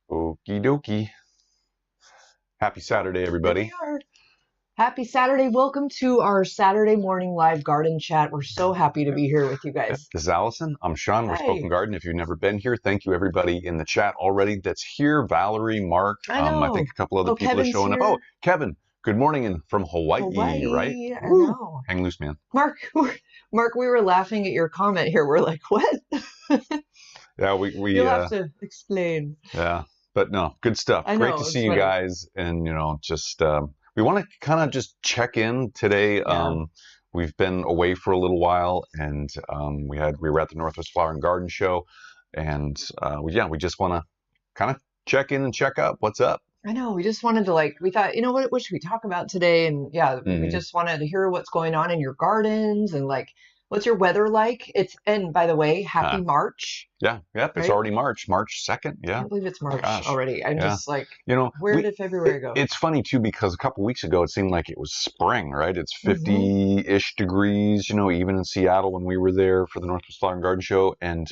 Okie dokie. Happy Saturday, everybody. Here we are. Happy Saturday. Welcome to our Saturday morning live garden chat. We're so happy to be here with you guys. This is Allison. I'm Sean. We're Hi. Spoken Garden. If you've never been here, thank you, everybody in the chat already that's here. Valerie, Mark, I think a couple other people Kevin's are showing here. up. Oh, Kevin, good morning and from Hawaii, right? I know. Hang loose, man. Mark, we were laughing at your comment here. We're like, what? Yeah, You'll have to explain. Yeah, but no, good stuff. Great to see you guys. And, just... we want to kind of just check in today. Yeah. We've been away for a little while, and we were at the Northwest Flower and Garden Show, and we just want to kind of check in and check up. What's up? I know. We just wanted to we thought, what should we talk about today? And we just wanted to hear what's going on in your gardens and what's your weather like? And by the way, happy March. Yeah. Yep. Right? It's already March 2nd. Yeah. I can't believe it's March already. I'm just where did February go? It's funny too, because a couple weeks ago, it seemed like it was spring, right? It's 50-ish degrees, even in Seattle when we were there for the Northwest Flower and Garden Show. And,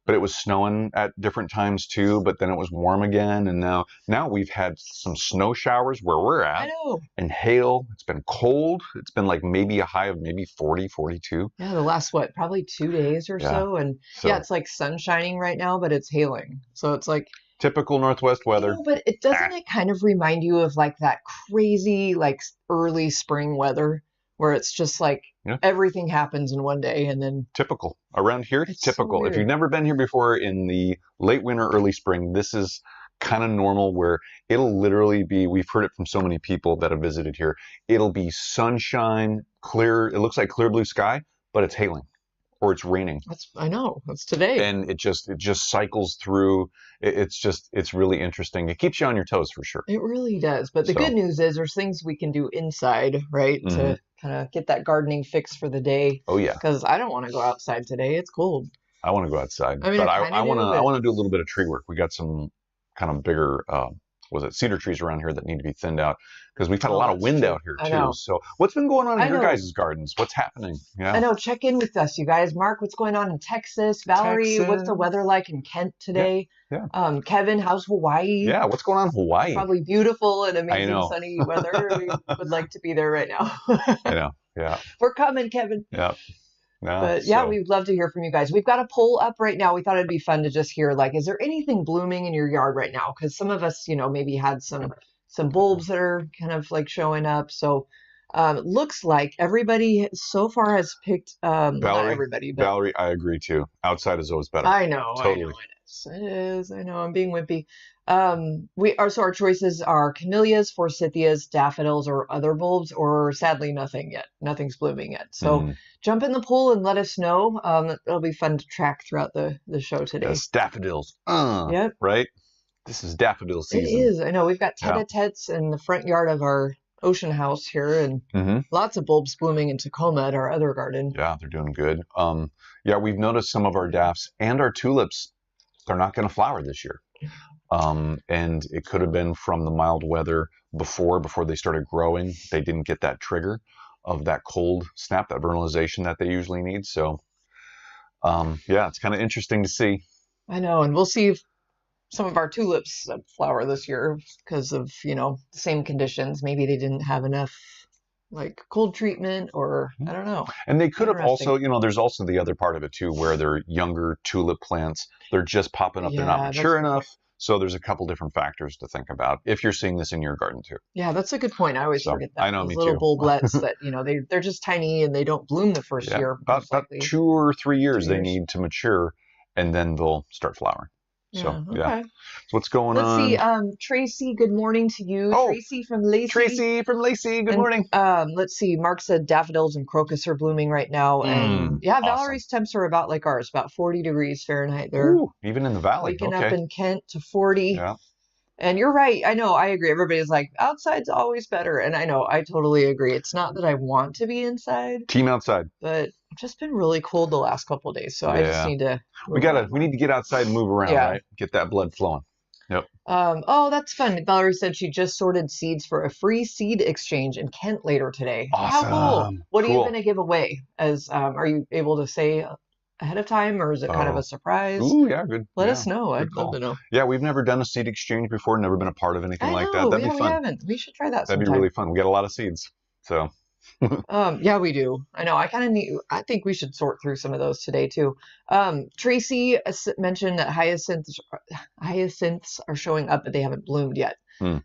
but it was snowing at different times too, but then it was warm again. And now we've had some snow showers where we're at. I know. And hail. It's been cold. It's been maybe a high of maybe 40, 42. Yeah, the last, probably 2 days or so. And it's sun shining right now, but it's hailing. So it's typical Northwest weather. But it doesn't it kind of remind you of that crazy, early spring weather where it's just everything happens in one day and then... Typical. Around here, it's typical. So if you've never been here before in the late winter, early spring, this is kind of normal where it'll literally be, we've heard it from so many people that have visited here, it'll be sunshine, clear, it looks like clear blue sky, but it's hailing or it's raining. I know. That's today. And it just cycles through. It's really interesting. It keeps you on your toes for sure. It really does. But the good news is there's things we can do inside, right? To kind of get that gardening fix for the day. Oh yeah. Because I don't want to go outside today. It's cold. I want to go outside. I mean, but I want to do a little bit of tree work. We got some kind of bigger, cedar trees around here that need to be thinned out because we've had a lot of wind out here too. So what's been going on in your guys' gardens? What's happening? Yeah. I know. Check in with us, you guys. Mark, what's going on in Texas? Valerie, what's the weather like in Kent today? Yeah. Kevin, how's Hawaii? Yeah. What's going on in Hawaii? Probably beautiful and amazing sunny weather. We would like to be there right now. I know. Yeah. We're coming, Kevin. Yeah. No, but we'd love to hear from you guys. We've got a poll up right now. We thought it'd be fun to just hear, is there anything blooming in your yard right now? Because some of us, maybe had some bulbs that are kind of showing up. So it looks like everybody so far has picked, not everybody, but Valerie, I agree too. Outside is always better. I know. Totally. I know it is. I know. I'm being wimpy. Our choices are camellias, forsythias, daffodils, or other bulbs, or sadly nothing yet. Nothing's blooming yet. So jump in the pool and let us know. It'll be fun to track throughout the show today. Yes, daffodils. Yep. Right? This is daffodil season. It is. I know. We've got tete-a-tetes in the front yard of our ocean house here, and lots of bulbs blooming in Tacoma at our other garden. Yeah, they're doing good. We've noticed some of our daffs and our tulips, they're not going to flower this year. And it could have been from the mild weather before they started growing. They didn't get that trigger of that cold snap, that vernalization that they usually need. So, it's kind of interesting to see. I know. And we'll see if some of our tulips flower this year because of, the same conditions. Maybe they didn't have enough cold treatment or I don't know. And they could have also, there's also the other part of it too, where they're younger tulip plants. They're just popping up. They're not mature enough. So there's a couple different factors to think about if you're seeing this in your garden too. Yeah, that's a good point. I always forget that. I know, those me little too. bulblets that, they're just tiny and they don't bloom the first year. About 2 or 3 years they need to mature and then they'll start flowering. So, okay. So what's going on? Let's see. Tracy, good morning to you. Oh, Tracy from Lacey. Good morning. Let's see. Mark said daffodils and crocus are blooming right now. And Valerie's temps are about like ours, about 40 degrees Fahrenheit. They're even in the valley. Waking up in Kent to 40. Yeah. And you're right. I know. I agree. Everybody's like, outside's always better. And I know. I totally agree. It's not that I want to be inside. Team outside. But it's just been really cold the last couple of days. So I just need to... We need to get outside and move around, right? Get that blood flowing. Yep. That's fun. Valerie said she just sorted seeds for a free seed exchange in Kent later today. Awesome. How cool. What are you going to give away? Are you able to say ahead of time, or is it kind of a surprise? Ooh, yeah, good. Let Yeah, us know. I'd love to know. Yeah, we've never done a seed exchange before, never been a part of anything like that. That'd be fun. We haven't. We should try that That'd sometime. be really fun. We got a lot of seeds. So yeah, we do. I know. I think we should sort through some of those today too. Tracy mentioned that hyacinths are showing up, but they haven't bloomed yet.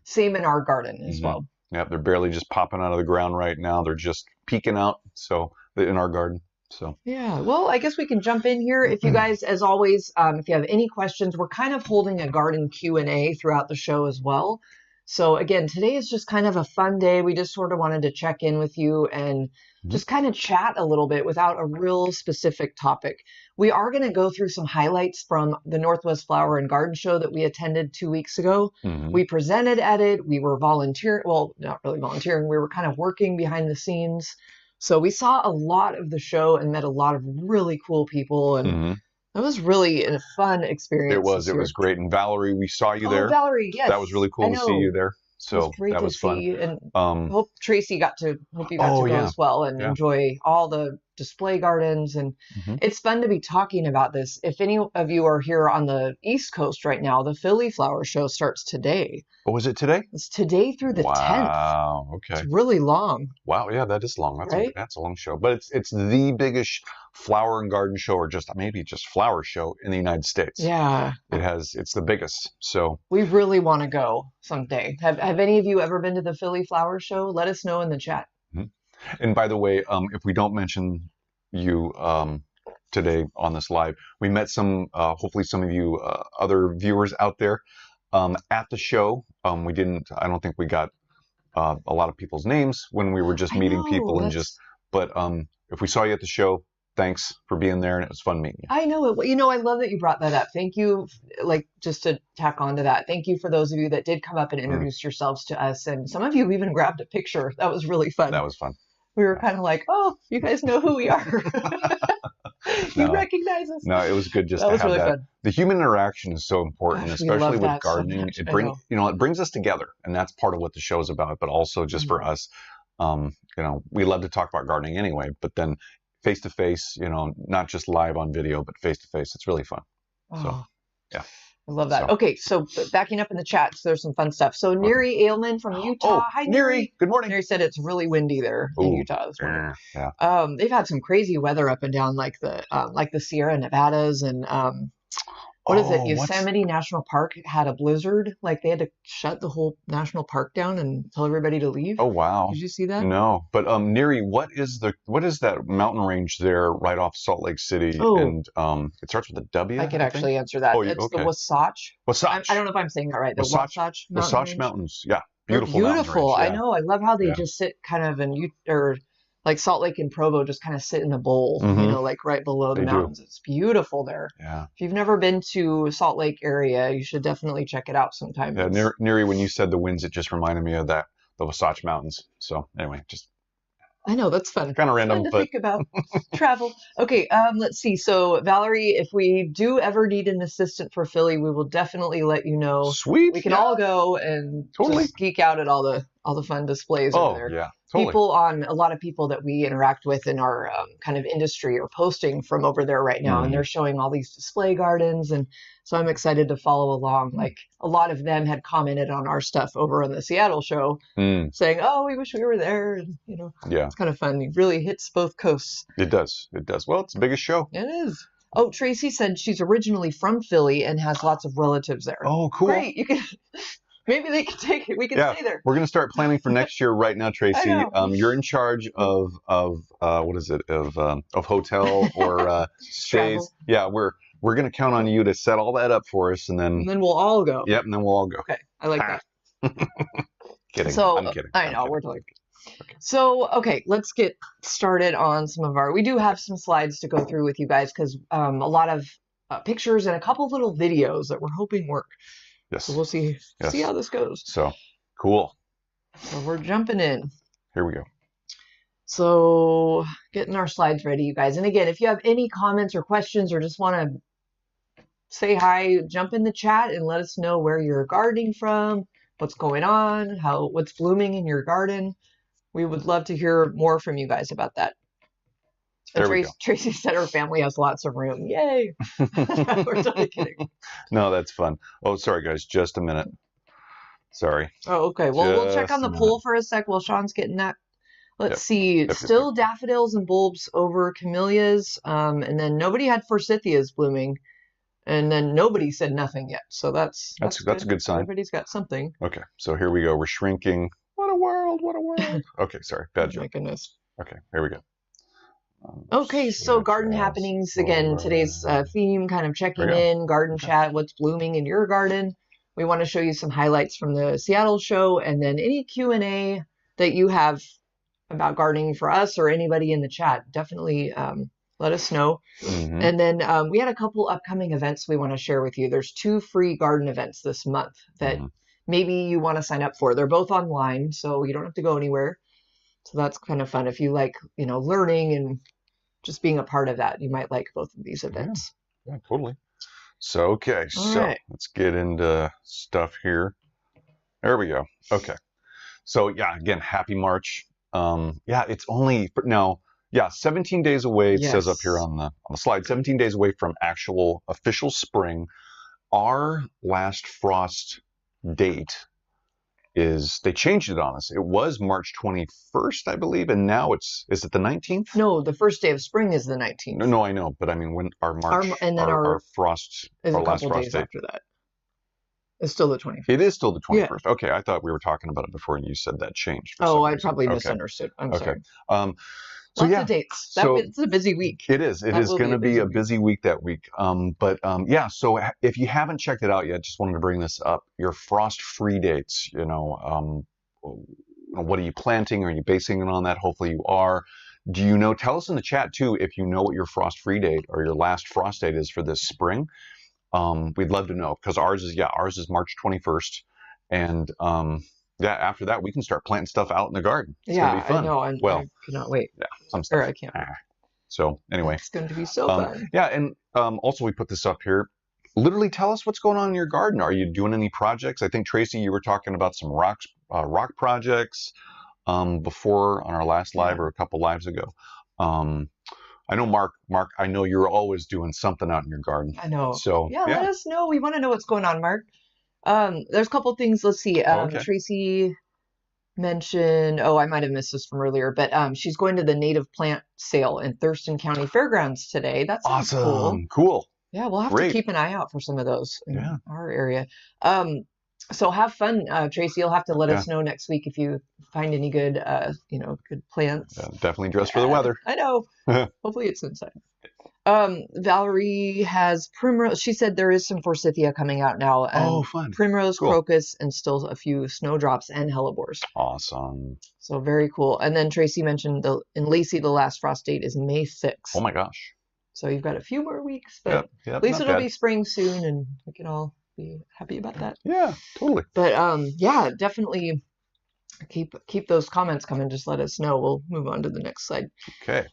Same in our garden as well. Yeah, they're barely just popping out of the ground right now. They're just peeking out. So in our garden. So yeah, well, I guess we can jump in here. If you guys, as always, if you have any questions, we're kind of holding a garden Q&A throughout the show as well. So again, today is just kind of a fun day. We just sort of wanted to check in with you and just kind of chat a little bit without a real specific topic. We are going to go through some highlights from the Northwest Flower and Garden Show that we attended 2 weeks ago. We presented at it. We were volunteering. Well, not really volunteering. We were kind of working behind the scenes. So we saw a lot of the show and met a lot of really cool people. And it was really a fun experience. It was great. And Valerie, we saw you there. Valerie, yes. That was really cool to see you there. So that was fun. And hope Tracy hope you got to go as well and enjoy all the display gardens. And it's fun to be talking about this. If any of you are here on the East Coast right now, the Philly Flower Show starts today. Oh, is it today? It's today through the 10th. Wow. Okay. It's really long. Wow. Yeah, that is long. That's a long show. But it's the biggest flower and garden show, or maybe just flower show in the United States. Yeah. It's the biggest. So we really want to go someday. Have any of you ever been to the Philly Flower Show? Let us know in the chat. And by the way, if we don't mention you today on this live, we met hopefully some of you other viewers out there at the show. I don't think we got a lot of people's names when we were just meeting people but if we saw you at the show, thanks for being there, and it was fun meeting you. I know it. You know, I love that you brought that up. Thank you. Like, just to tack on to that, thank you for those of you that did come up and introduce yourselves to us, and some of you even grabbed a picture. That was really fun. That was fun. We were kind of like, oh, you guys know who we are. You recognize us. No, it was good just to have really that. Fun. The human interaction is so important, especially with gardening. So it brings us together, and that's part of what the show is about. But also just for us, we love to talk about gardening anyway. But then face to face, not just live on video, but face to face. It's really fun. So, yeah. I love that. Okay, so backing up in the chat, so there's some fun stuff. So Neri Ailman from Utah. Hi, Neri. Good morning. Neri said it's really windy there in Utah this morning. Yeah. They've had some crazy weather up and down, like the Sierra Nevadas and what is it? Yosemite National Park had a blizzard. Like they had to shut the whole national park down and tell everybody to leave. Oh wow! Did you see that? No, but Neri, what is that mountain range there right off Salt Lake City? Oh. And it starts with a W. I could actually answer that. It's the Wasatch. Wasatch. I don't know if I'm saying that right. The Wasatch Mountains. Yeah, beautiful. Beautiful. Range, I know. I love how they just sit kind of like Salt Lake and Provo just kind of sit in the bowl, like right below the mountains. It's beautiful there. Yeah. If you've never been to Salt Lake area, you should definitely check it out sometime. Yeah, Neri, when you said the winds, it just reminded me of the Wasatch Mountains. So anyway, I know, that's fun. Kind of random, fun to think about. Travel. Okay, let's see. So Valerie, if we do ever need an assistant for Philly, we will definitely let you know. Sweet. We can all go and just geek out at all the fun displays over there. Yeah. Totally. A lot of people that we interact with in our kind of industry are posting from over there right now, and they're showing all these display gardens, and so I'm excited to follow along. Like a lot of them had commented on our stuff over on the Seattle show, saying, "Oh, we wish we were there," and it's kind of fun. It really hits both coasts. It does. Well, it's the biggest show. It is. Oh, Tracy said she's originally from Philly and has lots of relatives there. Oh, cool. Great. You can. Maybe they can take it. We can stay there. We're going to start planning for next year right now, Tracy. You're in charge of what is it? Of hotel or stays. Yeah, we're going to count on you to set all that up for us, and then we'll all go. Yep, and then we'll all go. Okay, I like that. Kidding. So I'm kidding. I know we're totally. Okay. So okay, let's get started on some of our. We do have some slides to go through with you guys because a lot of pictures and a couple little videos that we're hoping work. Yes. So we'll see how this goes. So, cool. So we're jumping in. Here we go. So, getting our slides ready, you guys. And again, if you have any comments or questions or just want to say hi, jump in the chat and let us know where you're gardening from, what's going on, what's blooming in your garden. We would love to hear more from you guys about that. There we go. Tracy said her family has lots of room. Yay! We're totally kidding. No, that's fun. Oh, sorry, guys. Just a minute. Sorry. Oh, okay. Well, we'll check on the poll for a sec while Sean's getting that. Let's see. Still daffodils and bulbs over camellias. And then nobody had forsythias blooming. And then nobody said nothing yet. So that's a good sign. Everybody's got something. Okay. So here we go. We're shrinking. What a world. What a world. Okay. Sorry. Bad joke. Oh, my goodness. Okay. Here we go. Okay, so garden happenings again. Today's theme, kind of checking in, garden chat, what's blooming in your garden. We want to show you some highlights from the Seattle show, and then any Q&A that you have about gardening for us or anybody in the chat. Definitely let us know. And then we had a couple upcoming events we want to share with you. There's 2 free garden events this month that maybe you want to sign up for. They're both online, so you don't have to go anywhere. So that's kind of fun. If you like, learning and just being a part of that, you might like both of these events. Yeah, totally. So, okay. Let's get into stuff here. There we go. Okay. So, yeah, again, happy March. It's only now, 17 days away. It says up here on the slide, 17 days away from actual official spring. Our last frost date they changed it on us. It was March 21st, I believe, and now is it the 19th? No, the first day of spring is the 19th. No, I know, but I mean when our frost, our last frost date after that. It's still the 21st. It is still the 21st. Yeah. Okay, I thought we were talking about it before, and you said that changed. Oh, I probably misunderstood. I'm sorry. So lots of dates. It's a busy week. It is. It is going to be a busy week that week. So if you haven't checked it out yet, just wanted to bring this up. Your frost-free dates. What are you planting? Are you basing it on that? Hopefully you are. Do you know? Tell us in the chat too if you know what your frost-free date or your last frost date is for this spring. We'd love to know because ours is March 21st, and after that, we can start planting stuff out in the garden. It's going to be fun. I know. I cannot wait. Yeah, some stuff. I can't. So anyway. It's going to be so fun. Yeah, and also we put this up here. Literally tell us what's going on in your garden. Are you doing any projects? I think, Tracy, you were talking about some rock projects before on our last live or a couple lives ago. I know, Mark, I know you're always doing something out in your garden. I know. So let us know. We want to know what's going on, Mark. There's a couple things. Let's see. Tracy mentioned, I might have missed this from earlier, but she's going to the native plant sale in Thurston County Fairgrounds today. That's awesome. Cool. Yeah, we'll have to keep an eye out for some of those in our area. So have fun, Tracy. You'll have to let us know next week if you find any good, good plants. Yeah, definitely dress for the weather. I know. Hopefully it's inside. Valerie has primrose. She said there is some forsythia coming out now. Fun. Primrose, crocus, and still a few snowdrops and hellebores. Awesome. So very cool. And then Tracy mentioned in Lacey, the last frost date is May 6th. Oh my gosh. So you've got a few more weeks, but at least it'll be spring soon, and we can all be happy about that. Yeah, totally. But definitely keep those comments coming. Just let us know. We'll move on to the next slide. Okay.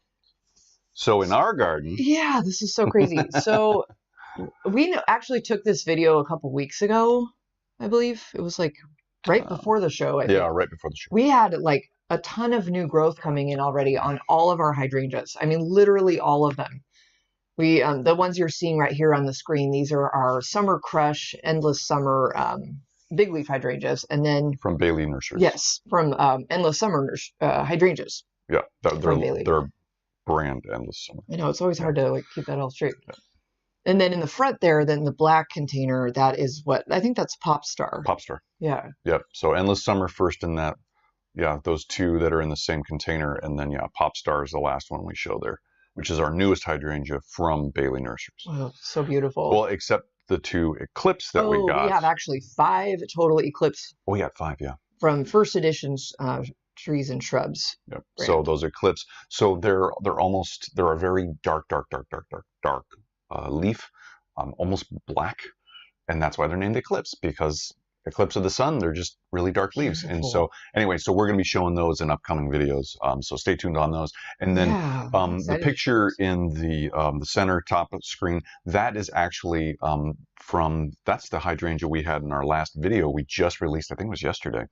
So in our garden. Yeah, this is so crazy. So we actually took this video a couple weeks ago, I believe. It was like right before the show. I think. Right before the show. We had like a ton of new growth coming in already on all of our hydrangeas. I mean, literally all of them. We the ones you're seeing right here on the screen, these are our Summer Crush, Endless Summer big leaf hydrangeas, and then from Bailey Nurseries. Yes, from Endless Summer hydrangeas. Yeah, their brand, Endless Summer. I know it's always hard to keep that all straight. Yeah. And then in the front there, then the black container, that is what I think that's Pop Star. Pop Star. Yeah. Yep. So Endless Summer first in that. Yeah, those two that are in the same container, and then Pop Star is the last one we show there, which is our newest hydrangea from Bailey Nurseries. Oh, so beautiful. Well, except the two Eclipse that we got. We have actually 5 total Eclipse. We got 5, yeah. From First Edition's Trees and Shrubs. Yep. Brand. So those Eclipse, so they're a very dark leaf, almost black, and that's why they're named Eclipse, because Eclipse of the sun, they're just really dark leaves. Beautiful. And so anyway, so we're going to be showing those in upcoming videos. So stay tuned on those. And then the picture in the center top of the screen, that is actually that's the hydrangea we had in our last video we just released, I think it was yesterday,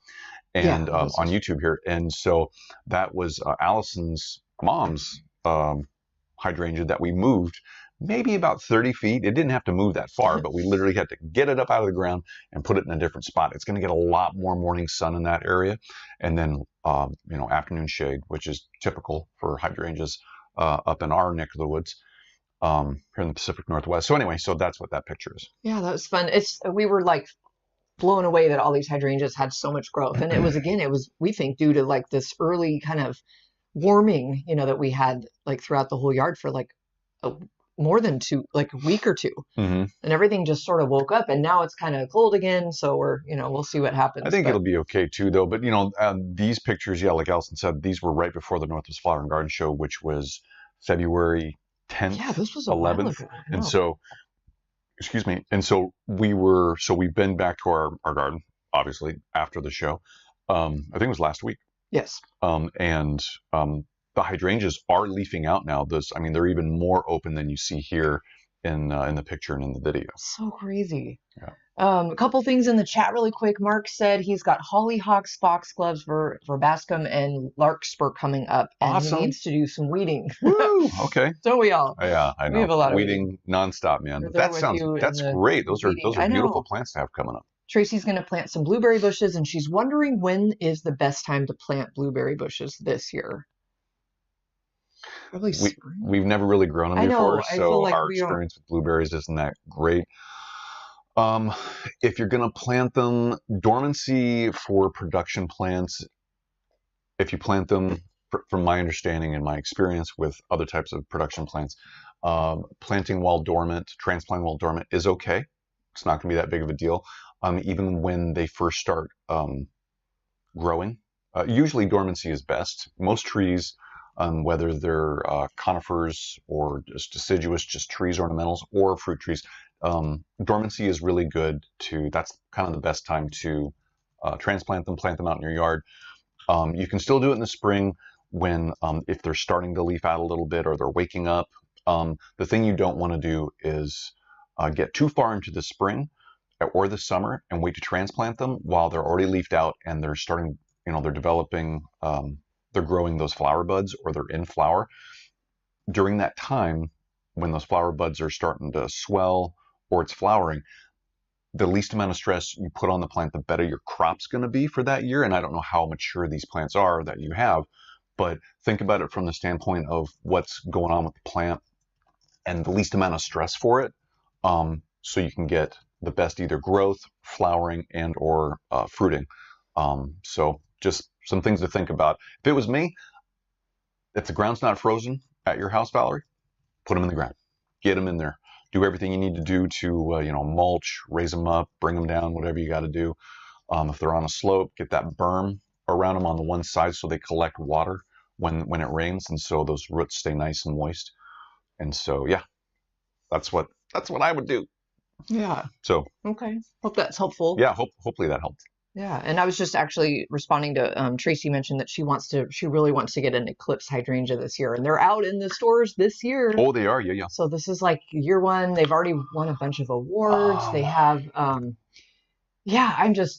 and on YouTube here. And so that was Allison's mom's hydrangea that we moved maybe about 30 feet. It didn't have to move that far, but we literally had to get it up out of the ground and put it in a different spot. It's going to get a lot more morning sun in that area, and then afternoon shade, which is typical for hydrangeas up in our neck of the woods here in the Pacific Northwest. So anyway, so that's what that picture is. Yeah, that was fun. We were like blown away that all these hydrangeas had so much growth, and it was we think due to like this early kind of warming, that we had like throughout the whole yard for like more than a week or two, and everything just sort of woke up, and now it's kind of cold again. So we'll see what happens. I think it'll be okay too, though. But these pictures, yeah, like Allison said, these were right before the Northwest Flower and Garden Show, which was February 10th, yeah, this was 11th, and so, excuse me, and so we've been back to our garden, obviously after the show. I think it was last week. Yes. The hydrangeas are leafing out now. They're even more open than you see here in the picture and in the video. So crazy. Yeah. A couple things in the chat really quick. Mark said he's got hollyhocks, foxgloves, verbascum, and larkspur coming up, and awesome. He needs to do some weeding. Woo! Okay. Don't we all? Yeah, I know. We have a lot of weeding nonstop, man. That's great. Those are beautiful plants to have coming up. Tracy's going to plant some blueberry bushes, and she's wondering when is the best time to plant blueberry bushes this year. Probably spring. We've never really grown them before, so like our experience with blueberries isn't that great. If you're going to plant them, dormancy for production plants, if you plant them, from my understanding and my experience with other types of production plants, planting while dormant, transplanting while dormant is okay. It's not going to be that big of a deal. Even when they first start growing, usually dormancy is best. Most trees, whether they're conifers or just deciduous, just trees, ornamentals, or fruit trees, dormancy is really good that's kind of the best time to transplant them, plant them out in your yard. You can still do it in the spring when, if they're starting to leaf out a little bit or they're waking up. The thing you don't want to do is get too far into the spring or the summer and wait to transplant them while they're already leafed out and they're starting, they're developing, they're growing those flower buds or they're in flower. During that time, when those flower buds are starting to swell or it's flowering, the least amount of stress you put on the plant, the better your crop's going to be for that year. And I don't know how mature these plants are that you have, but think about it from the standpoint of what's going on with the plant and the least amount of stress for it, so you can get the best either growth, flowering, and or fruiting. So just some things to think about. If it was me, if the ground's not frozen at your house, Valerie, put them in the ground. Get them in there. Do everything you need to do to, mulch, raise them up, bring them down, whatever you got to do. If they're on a slope, get that berm around them on the one side so they collect water when it rains, and so those roots stay nice and moist. And so, yeah, that's what I would do. Yeah. So. Okay. Hope that's helpful. Yeah. Hopefully that helped. Yeah, and I was just actually responding to Tracy mentioned that she really wants to get an eclipse hydrangea this year, and they're out in the stores this year. Oh, they are, yeah. So this is like year one. They've already won a bunch of awards. Oh. They have,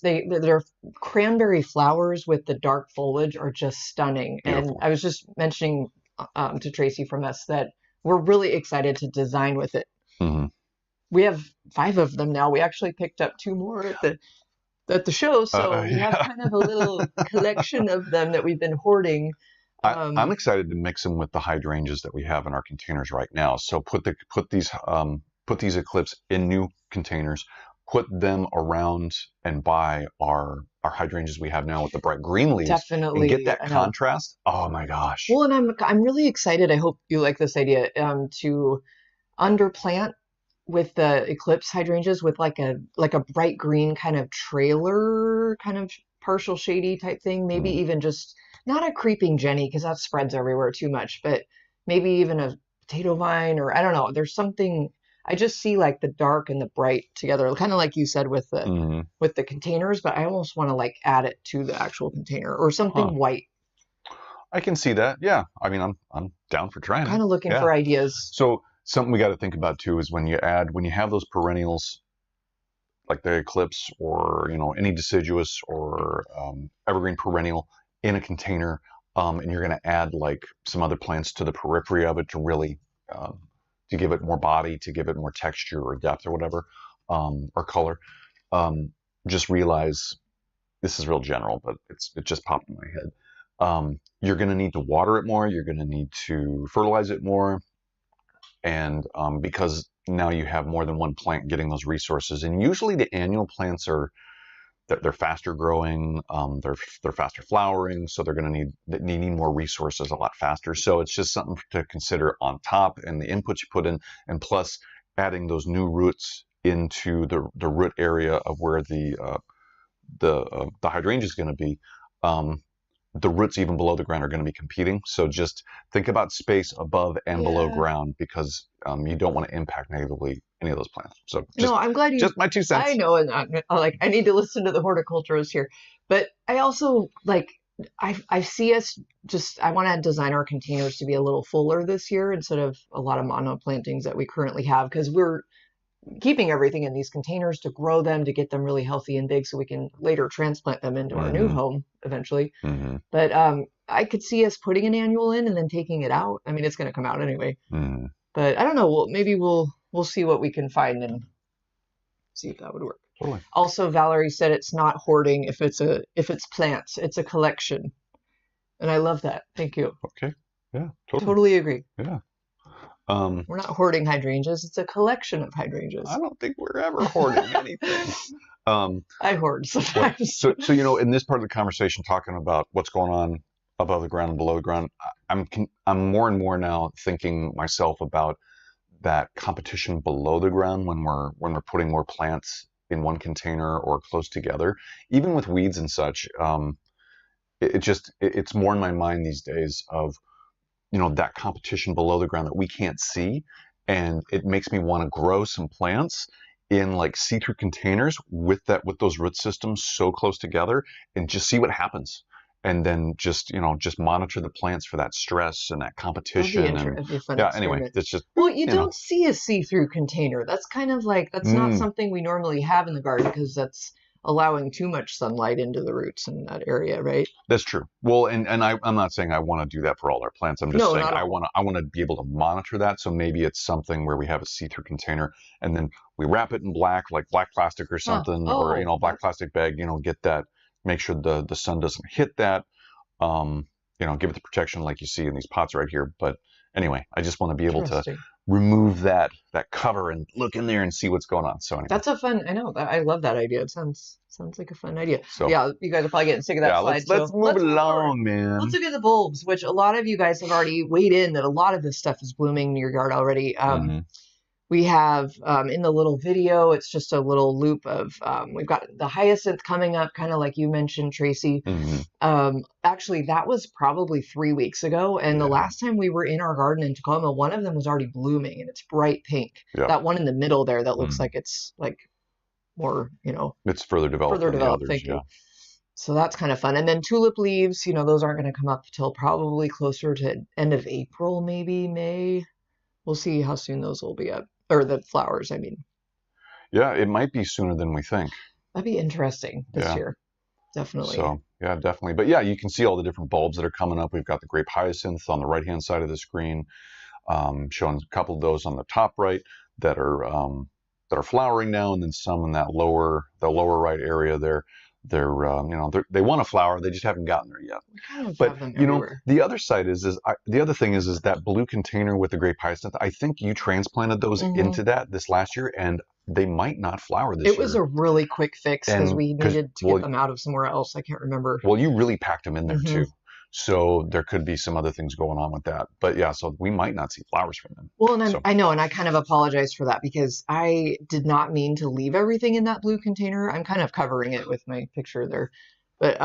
their cranberry flowers with the dark foliage are just stunning. Beautiful. And I was just mentioning to Tracy from us that we're really excited to design with it. Mm-hmm. We have 5 of them now. We actually picked up 2 more at the show, so we have kind of a little collection of them that we've been hoarding. I'm excited to mix them with the hydrangeas that we have in our containers right now. So put these eclipse in new containers, put them around and by our hydrangeas we have now with the bright green leaves. Definitely, and get that contrast. Oh my gosh! Well, and I'm really excited. I hope you like this idea to underplant with the eclipse hydrangeas with like a bright green kind of trailer, kind of partial shady type thing. Maybe even just not a creeping Jenny because that spreads everywhere too much, but maybe even a potato vine, or I don't know. There's something I just see like the dark and the bright together, kind of like you said with the containers. But I almost want to like add it to the actual container or something white. I can see that. Yeah, I mean I'm down for trying. Kind of looking for ideas. So. Something we got to think about too is when you have those perennials like the eclipse or any deciduous or evergreen perennial in a container, and you're going to add like some other plants to the periphery of it to really to give it more body, to give it more texture or depth or whatever, or color. Just realize, this is real general, but it just popped in my head. You're going to need to water it more. You're going to need to fertilize it more. And because now you have more than one plant getting those resources. And usually the annual plants they're faster growing, they're faster flowering, so they're going to need more resources a lot faster. So it's just something to consider on top, and the inputs you put in, and plus adding those new roots into the root area of where the hydrangea is going to be. The roots even below the ground are going to be competing. So just think about space above and below ground, because you don't want to impact negatively any of those plants. So no, I'm glad just my 2 cents. I know, and I need to listen to the horticulturist here, but I also I see us I want to design our containers to be a little fuller this year instead of a lot of mono plantings that we currently have, because we're keeping everything in these containers to grow them, to get them really healthy and big so we can later transplant them into our new home eventually. But I could see us putting an annual in and then taking it out. I mean, it's going to come out anyway. But I don't know. Maybe we'll see what we can find and see if that would work. Totally. Also, Valerie said it's not hoarding if it's plants. It's a collection. And I love that. Thank you. Okay. Yeah, totally. Totally agree. Yeah. We're not hoarding hydrangeas. It's a collection of hydrangeas. I don't think we're ever hoarding anything. I hoard sometimes. So in this part of the conversation, talking about what's going on above the ground and below the ground, I'm more and more now thinking myself about that competition below the ground when we're putting more plants in one container or close together, even with weeds and such. It's more in my mind these days of, that competition below the ground that we can't see. And it makes me want to grow some plants in like see-through containers with those root systems so close together, and just see what happens. And then just monitor the plants for that stress and that competition. It'd be a fun anyway, it's just, well, you don't see a see-through container. That's kind of that's not something we normally have in the garden, because that's allowing too much sunlight into the roots in that area, right? That's true. Well, and I'm not saying I want to do that for all our plants. I'm just saying I want to be able to monitor that. So maybe it's something where we have a see-through container and then we wrap it in black, like black plastic or something, or black plastic bag. Get that. Make sure the sun doesn't hit that. Give it the protection like you see in these pots right here. But anyway, I just want to be able to remove that cover and look in there and see what's going on. So anyway. That's I know that. I love that idea. It sounds like a fun idea. So yeah, you guys are probably getting sick of that slide. Let's move along, man. Let's look at the bulbs, which a lot of you guys have already weighed in that a lot of this stuff is blooming in your yard already. We have in the little video, it's just a little loop of, we've got the hyacinth coming up, kind of like you mentioned, Tracy. Actually, that was probably 3 weeks ago. And the last time we were in our garden in Tacoma, one of them was already blooming and it's bright pink. Yeah. That one in the middle there, that looks like it's more, it's further developed. Thank you. So that's kind of fun. And then tulip leaves, those aren't going to come up till probably closer to end of April, maybe May. We'll see how soon those will be up. Or the flowers, I mean. Yeah, it might be sooner than we think. That'd be interesting this year. Definitely. So, yeah, definitely. But yeah, you can see all the different bulbs that are coming up. We've got the grape hyacinth on the right-hand side of the screen, showing a couple of those on the top right that are flowering now, and then some in the lower right area there. They want to flower, they just haven't gotten there yet. But the other side the other thing is that blue container with the grape hyacinth. I think you transplanted those into this last year, and they might not flower this year. It was a really quick fix because we needed to get them out of somewhere else. I can't remember. Well, you really packed them in there too. So there could be some other things going on with that. But yeah, so we might not see flowers from them. Well, and I know, and I kind of apologize for that because I did not mean to leave everything in that blue container. I'm kind of covering it with my picture there. But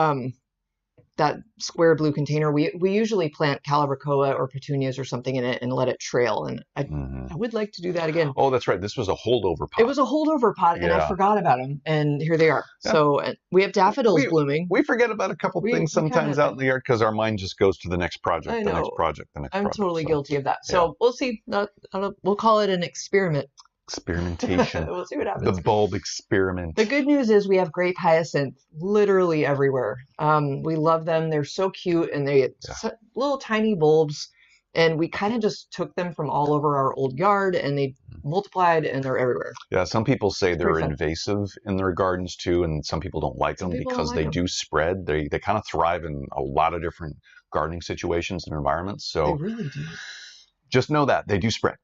that square blue container, we usually plant calibrachoa or petunias or something in it and let it trail. And I would like to do that again. Oh, that's right. This was a holdover pot. It was a holdover pot, and I forgot about them. And here they are. Yeah. So we have daffodils blooming. We forget about a couple things sometimes out in the yard because our mind just goes to the next project, the next project. I'm totally guilty of that. So we'll see. We'll call it an experiment. Experimentation. We'll see what happens. The bulb experiment. The good news is we have grape hyacinth literally everywhere. We love them. They're so cute, and they little tiny bulbs. And we kind of just took them from all over our old yard, and they multiplied, and they're everywhere. Yeah, some people say they're pretty fun. invasive in their gardens too, and some people don't like them people don't because like they them. do spread. They kind of thrive in a lot of different gardening situations and environments. They So really do. just know that they do spread.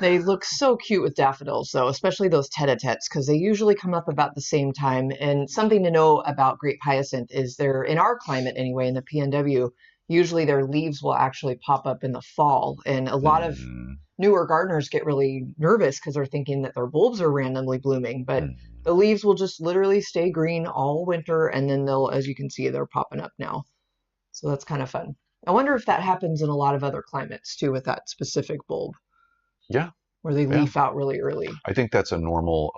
They look so cute with daffodils, though, especially those tete-a-tetes, because they usually come up about the same time. And something to know about grape hyacinth is they're, in our climate anyway, in the PNW, usually their leaves will actually pop up in the fall. And a lot of newer gardeners get really nervous because they're thinking that their bulbs are randomly blooming, but the leaves will just literally stay green all winter, and then they'll, as you can see, they're popping up now. So that's kind of fun. I wonder if that happens in a lot of other climates too with that specific bulb. Yeah. Where they leaf out really early. I think that's a normal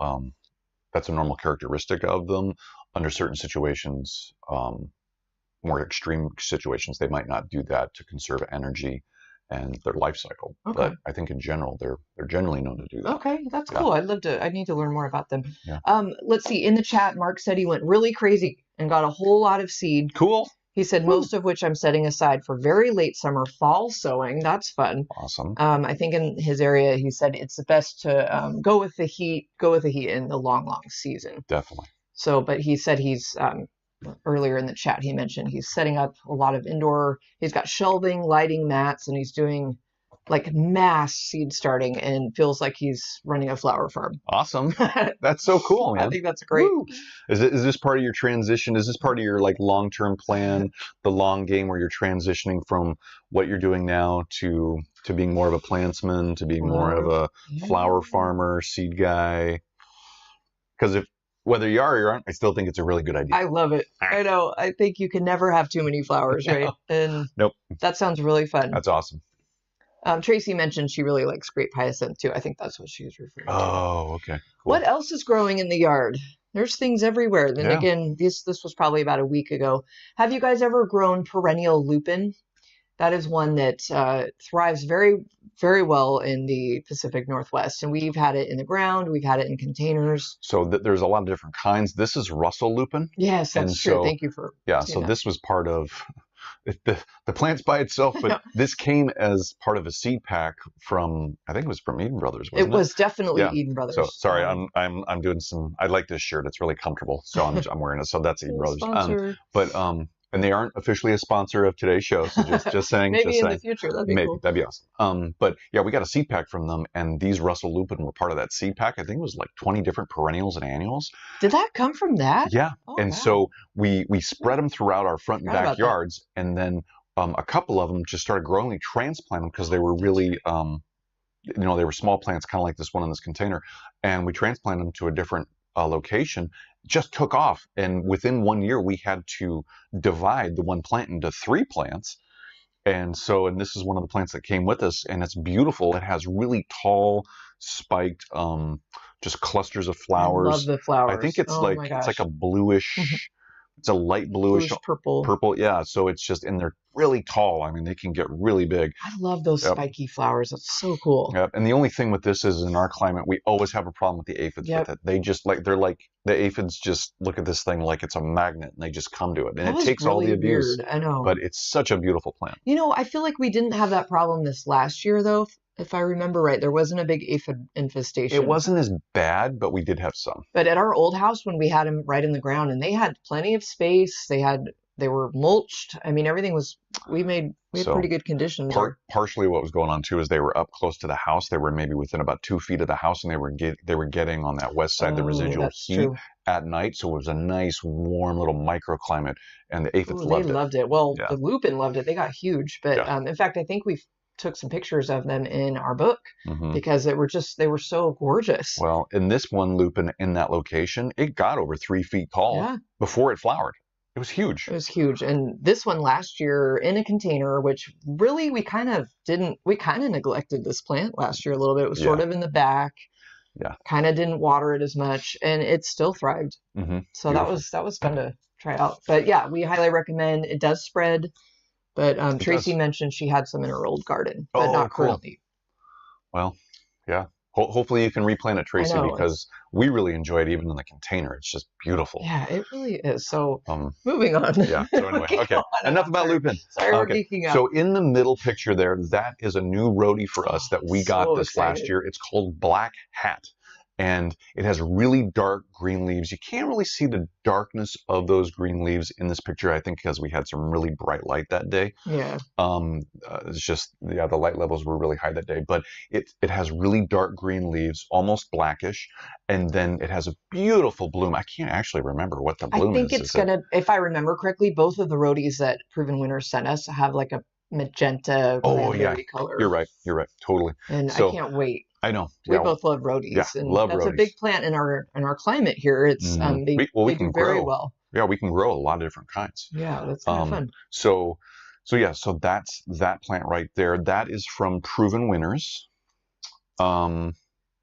characteristic of them. Under certain situations, more extreme situations, they might not do that to conserve energy and their life cycle. Okay. But I think in general, they're generally known to do that. Okay, that's cool. I need to learn more about them. Yeah. Let's see. In the chat, Mark said he went really crazy and got a whole lot of seed. Cool. He said most of which I'm setting aside for very late summer fall sowing. That's fun. Awesome. I think in his area, he said it's the best to go with the heat in the long season. Definitely. So, but he said he's earlier in the chat, he mentioned he's setting up a lot of indoor. He's got shelving, lighting mats, and he's doing like mass seed starting, and feels like he's running a flower farm. Awesome. That's so cool, man. I think that's great. Woo. Is this part of your transition? Is this part of your like long-term plan, the long game where you're transitioning from what you're doing now to being more of a plantsman, to being more of a flower farmer, seed guy? Because whether you are or you aren't, I still think it's a really good idea. I love it. I know. I think you can never have too many flowers, right? And nope. That sounds really fun. That's awesome. Tracy mentioned she really likes grape hyacinth too. I think that's what she was referring to. Oh, okay. Cool. What else is growing in the yard? There's things everywhere. Then again, this was probably about a week ago. Have you guys ever grown perennial lupin? That is one that thrives very, very well in the Pacific Northwest. And we've had it in the ground. We've had it in containers. So there's a lot of different kinds. This is Russell lupin. Yes, that's true. So, thank you for so that. This was part of the plant's by itself, but this came as part of a seed pack from, I think it was from Eden Brothers, wasn't it? It was definitely Eden Brothers. So sorry, I'm doing some, I like this shirt. It's really comfortable. So I'm wearing it. So that's Eden Brothers. And they aren't officially a sponsor of today's show. So just saying. Maybe in the future, that'd be cool. That'd be awesome. But yeah, we got a seed pack from them, and these Russell lupin were part of that seed pack. I think it was like 20 different perennials and annuals. Did that come from that? Yeah. So we spread them throughout our front and backyards, and then a couple of them just started growing. We transplanted them because they were really, they were small plants, kind of like this one in this container, and we transplanted them to a different location. Just took off, and within 1 year we had to divide the one plant into 3 plants. And this is one of the plants that came with us, and it's beautiful. It has really tall spiked just clusters of flowers. I love the flowers. I think it's it's like a bluish it's a light bluish purple. Yeah, so it's just, and they're really tall. I mean, they can get really big. I love those spiky flowers. That's so cool. Yep. And the only thing with this is in our climate, we always have a problem with the aphids with it. They just the aphids just look at this thing like it's a magnet, and they just come to it. And it takes all the abuse. Weird. I know. But it's such a beautiful plant. I feel like we didn't have that problem this last year, though. If I remember right, there wasn't a big aphid infestation. It wasn't as bad, but we did have some. But at our old house, when we had them right in the ground, and they had plenty of space, they were mulched. I mean, everything was. We had pretty good conditions. Partially, what was going on too is they were up close to the house. They were maybe within about 2 feet of the house, and they were getting on that west side the residual heat at night. So it was a nice, warm little microclimate, and the aphids loved it. They loved it. Well, the lupin loved it. They got huge, but in fact, I think we've took some pictures of them in our book because they were so gorgeous. Well, in this one lupin in that location, it got over 3 feet tall before it flowered. It was huge. It was huge. And this one last year in a container, which really we kind of neglected this plant last year a little bit. It was sort of in the back. Yeah. Kind of didn't water it as much, and it still thrived. So beautiful. that was fun to try out. But yeah, we highly recommend. It does spread. But Tracy mentioned she had some in her old garden, but not currently. Well, yeah. Hopefully you can replant it, Tracy, know, because we really enjoy it even in the container. It's just beautiful. Yeah, it really is. So moving on. Yeah. So anyway, okay. Enough about lupin. Sorry, we're geeking out. So in the middle picture there, that is a new rhodie for us that we got this last year. It's called Black Hat. And it has really dark green leaves. You can't really see the darkness of those green leaves in this picture, I think, because we had some really bright light that day. Yeah. It's just, the light levels were really high that day. But it has really dark green leaves, almost blackish. And then it has a beautiful bloom. I can't actually remember what the bloom is. I think it's going to, if I remember correctly, both of the rhodies that Proven Winners sent us have like a magenta color. You're right. Totally. And I can't wait. I know. We both love rhodies. Yeah, and love that's rhodies. a big plant in our climate here. It's they do very well. Yeah, we can grow a lot of different kinds. Yeah, that's kind of fun. So that's that plant right there. That is from Proven Winners. Yeah,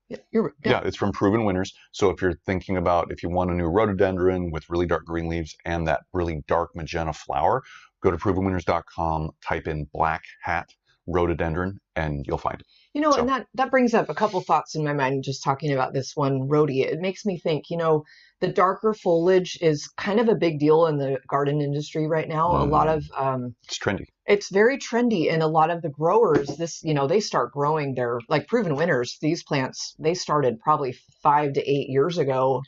it's from Proven Winners. So if you're thinking about if you want a new rhododendron with really dark green leaves and that really dark magenta flower, go to provenwinners.com, type in Black Hat rhododendron, and you'll find it. You know, and that brings up a couple thoughts in my mind just talking about this one rhodie. It makes me think, the darker foliage is kind of a big deal in the garden industry right now. A lot of it's trendy. It's very trendy, and a lot of the growers, they start growing their, like Proven Winners, these plants, they started probably 5 to 8 years ago,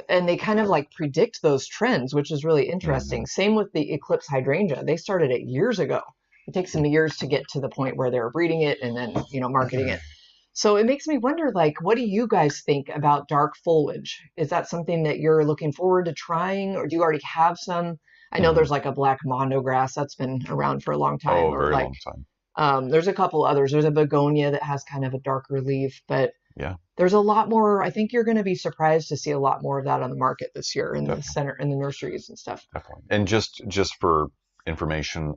and they kind of like predict those trends, which is really interesting. Same with the Eclipse hydrangea. They started it years ago. It takes them years to get to the point where they're breeding it and then, marketing it. So it makes me wonder, like, what do you guys think about dark foliage? Is that something that you're looking forward to trying, or do you already have some? I know there's like a black mondo grass that's been around for a long time. Oh, very long time. There's a couple others. There's a begonia that has kind of a darker leaf, but there's a lot more. I think you're going to be surprised to see a lot more of that on the market this year in the center, in the nurseries and stuff. Definitely. And just for information,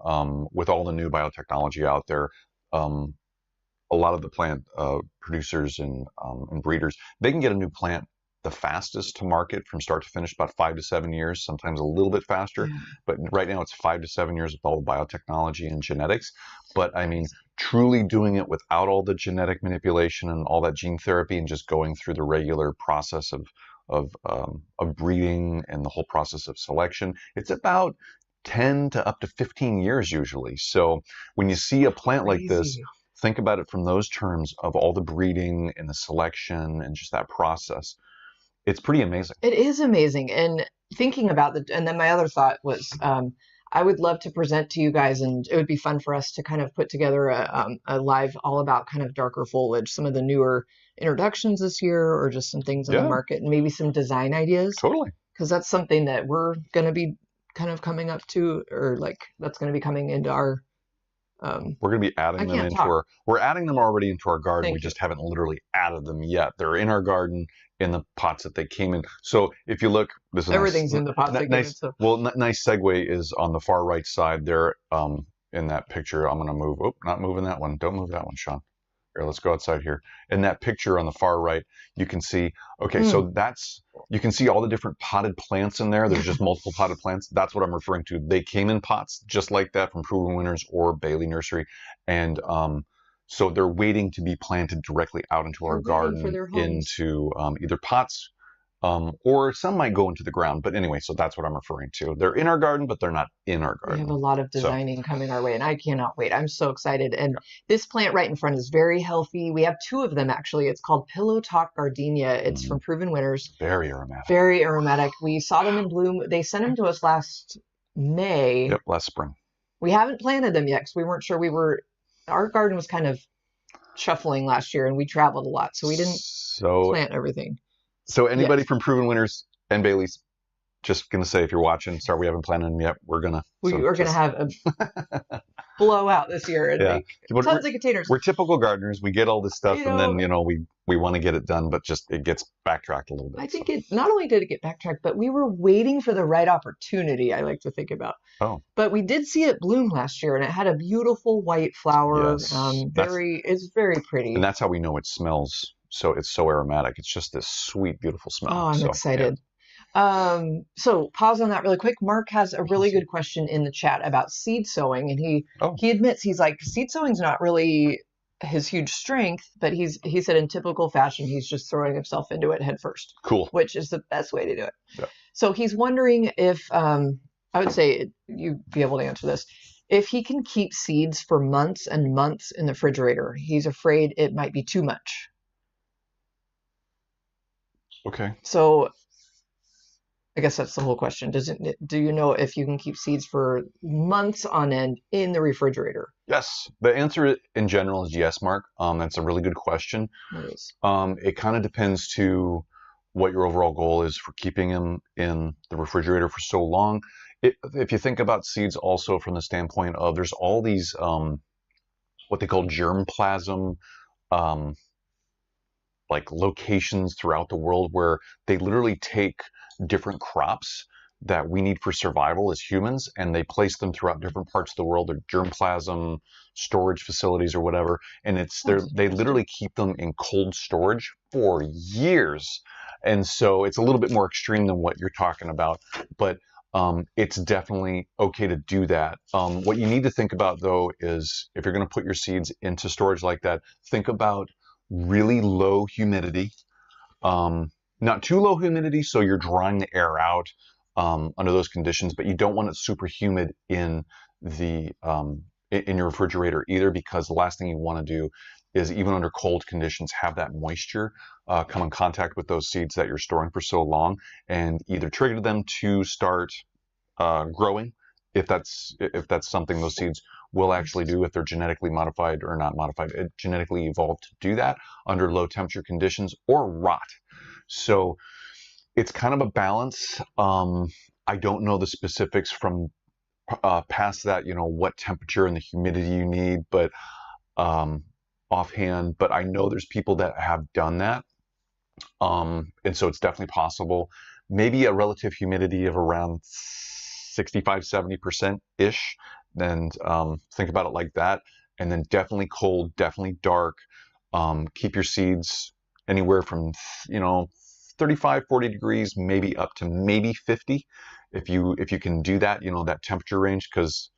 with all the new biotechnology out there, a lot of the plant producers and breeders, they can get a new plant the fastest to market from start to finish, about 5 to 7 years, sometimes a little bit faster. But right now it's 5 to 7 years with all the biotechnology and genetics. But I mean, truly doing it without all the genetic manipulation and all that gene therapy, and just going through the regular process of breeding and the whole process of selection, it's about 10 to up to 15 years usually. So when you see a plant like this, think about it from those terms of all the breeding and the selection and just that process. It's pretty amazing. It is amazing. And thinking about and then my other thought was, I would love to present to you guys, and it would be fun for us to kind of put together a live all about kind of darker foliage, some of the newer introductions this year, or just some things on the market, and maybe some design ideas. Totally. Because that's something that we're going to be kind of coming up to, or like that's going to be coming into our we're going to be adding them into we're adding them already into our garden. We just haven't literally added them yet. They're in our garden in the pots that they came in. So if you look, this is everything's in the pots. Nice segue is on the far right side there, in that picture. I'm going to move. Oh, not moving that one. Don't move that one, Sean. Here, let's go outside here. In that picture on the far right, you can see, so you can see all the different potted plants in there. There's just multiple potted plants. That's what I'm referring to. They came in pots just like that from Proven Winners or Bailey Nursery. And so they're waiting to be planted directly out into our garden, into either pots, or some might go into the ground. But anyway, so that's what I'm referring to. They're in our garden, but they're not in our garden. We have a lot of designing coming our way, and I cannot wait. I'm so excited. And this plant right in front is very healthy. We have 2 of them, actually. It's called Pillow Talk Gardenia. It's from Proven Winners. Very aromatic. Very aromatic. We saw them in bloom. They sent them to us last May. Yep, last spring. We haven't planted them yet because we weren't sure our garden was kind of shuffling last year, and we traveled a lot, so we didn't plant everything. So anybody from Proven Winners and Bailey's, just going to say, if you're watching, sorry we haven't planted them yet. We're going to have a blowout this year and make tons of containers. We're typical gardeners. We get all this stuff, and then, we want to get it done, but just it gets backtracked a little bit. I think it not only did it get backtracked, but we were waiting for the right opportunity, I like to think about. Oh. But we did see it bloom last year, and it had a beautiful white flower. Yes. It's very pretty. And that's how we know it smells. So it's so aromatic. It's just this sweet, beautiful smell. Oh, I'm excited. Yeah. So pause on that really quick. Mark has a really good question in the chat about seed sowing, and he admits, he's like, seed sowing's not really his huge strength, but he said in typical fashion, he's just throwing himself into it head first. Cool. Which is the best way to do it. Yeah. So he's wondering if, I would say you'd be able to answer this, if he can keep seeds for months and months in the refrigerator. He's afraid it might be too much. Okay. So I guess that's the whole question. Do you know if you can keep seeds for months on end in the refrigerator? Yes. The answer in general is yes, Mark. That's a really good question. It is. It kind of depends to what your overall goal is for keeping them in the refrigerator for so long. If you think about seeds also from the standpoint of there's all these what they call germplasm like locations throughout the world where they literally take different crops that we need for survival as humans, and they place them throughout different parts of the world. They're germplasm storage facilities or whatever, and they literally keep them in cold storage for years. And so it's a little bit more extreme than what you're talking about, but it's definitely okay to do that. What you need to think about, though, is if you're going to put your seeds into storage like that, think about really low humidity, not too low humidity, so you're drying the air out under those conditions, but you don't want it super humid in your refrigerator either, because the last thing you want to do is, even under cold conditions, have that moisture come in contact with those seeds that you're storing for so long and either trigger them to start growing, if that's something those seeds will actually do, if they're genetically modified or not modified, genetically evolved to do that under low temperature conditions, or rot. So it's kind of a balance. I don't know the specifics from past that, what temperature and the humidity you need, but offhand, but I know there's people that have done that. And so it's definitely possible. Maybe a relative humidity of around 65, 70%-ish. And think about it like that. And then definitely cold, definitely dark. Keep your seeds anywhere from, 35, 40 degrees, maybe up to maybe 50. If you can do that, that temperature range, because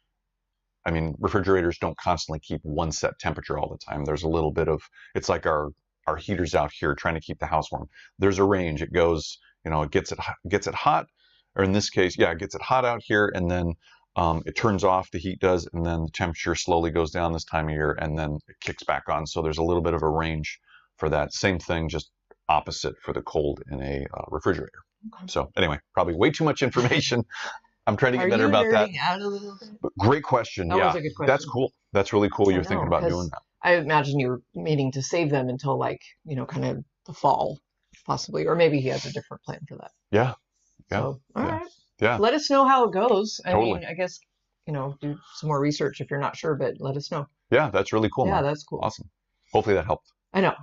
refrigerators don't constantly keep one set temperature all the time. There's a little bit of, it's like our heaters out here trying to keep the house warm. There's a range. It goes, it gets it hot, or in this case, it gets it hot out here, and then it turns off, the heat does, and then the temperature slowly goes down this time of year, and then it kicks back on. So there's a little bit of a range for that. Same thing, just opposite for the cold in a refrigerator. Okay. So anyway, probably way too much information. I'm trying to get better about that. Out a little bit? But great question. That was a good question. That's cool. That's really cool. You're thinking about doing that. I imagine you were meaning to save them until kind of the fall, possibly, or maybe he has a different plan for that. Yeah. So, all right. Yeah. Let us know how it goes. Totally. I guess, do some more research if you're not sure, but let us know. Yeah, that's really cool. Yeah, Mark. that's cool. Awesome. Hopefully that helped. I know.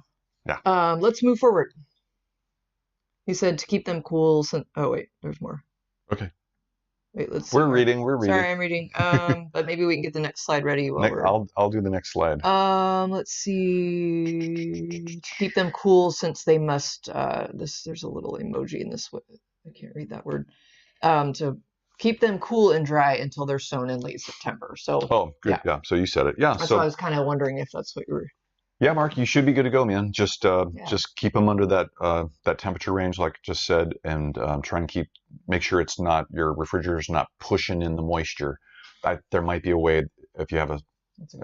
Yeah. Let's move forward. He said to keep them cool. Oh, wait, there's more. Okay. Wait, let's see. We're reading. Sorry, I'm reading. But maybe we can get the next slide ready. I'll do the next slide. Let's see. To keep them cool, since they must. There's a little emoji in this. I can't read that word. To keep them cool and dry until they're sown in late September. So. Oh, good. Yeah. So you said it. Yeah. That's why I was kind of wondering if that's what you were. Yeah, Mark, you should be good to go, man. Just keep them under that temperature range, like I just said, and try and make sure it's not, your refrigerator's not pushing in the moisture. There might be a way, if you have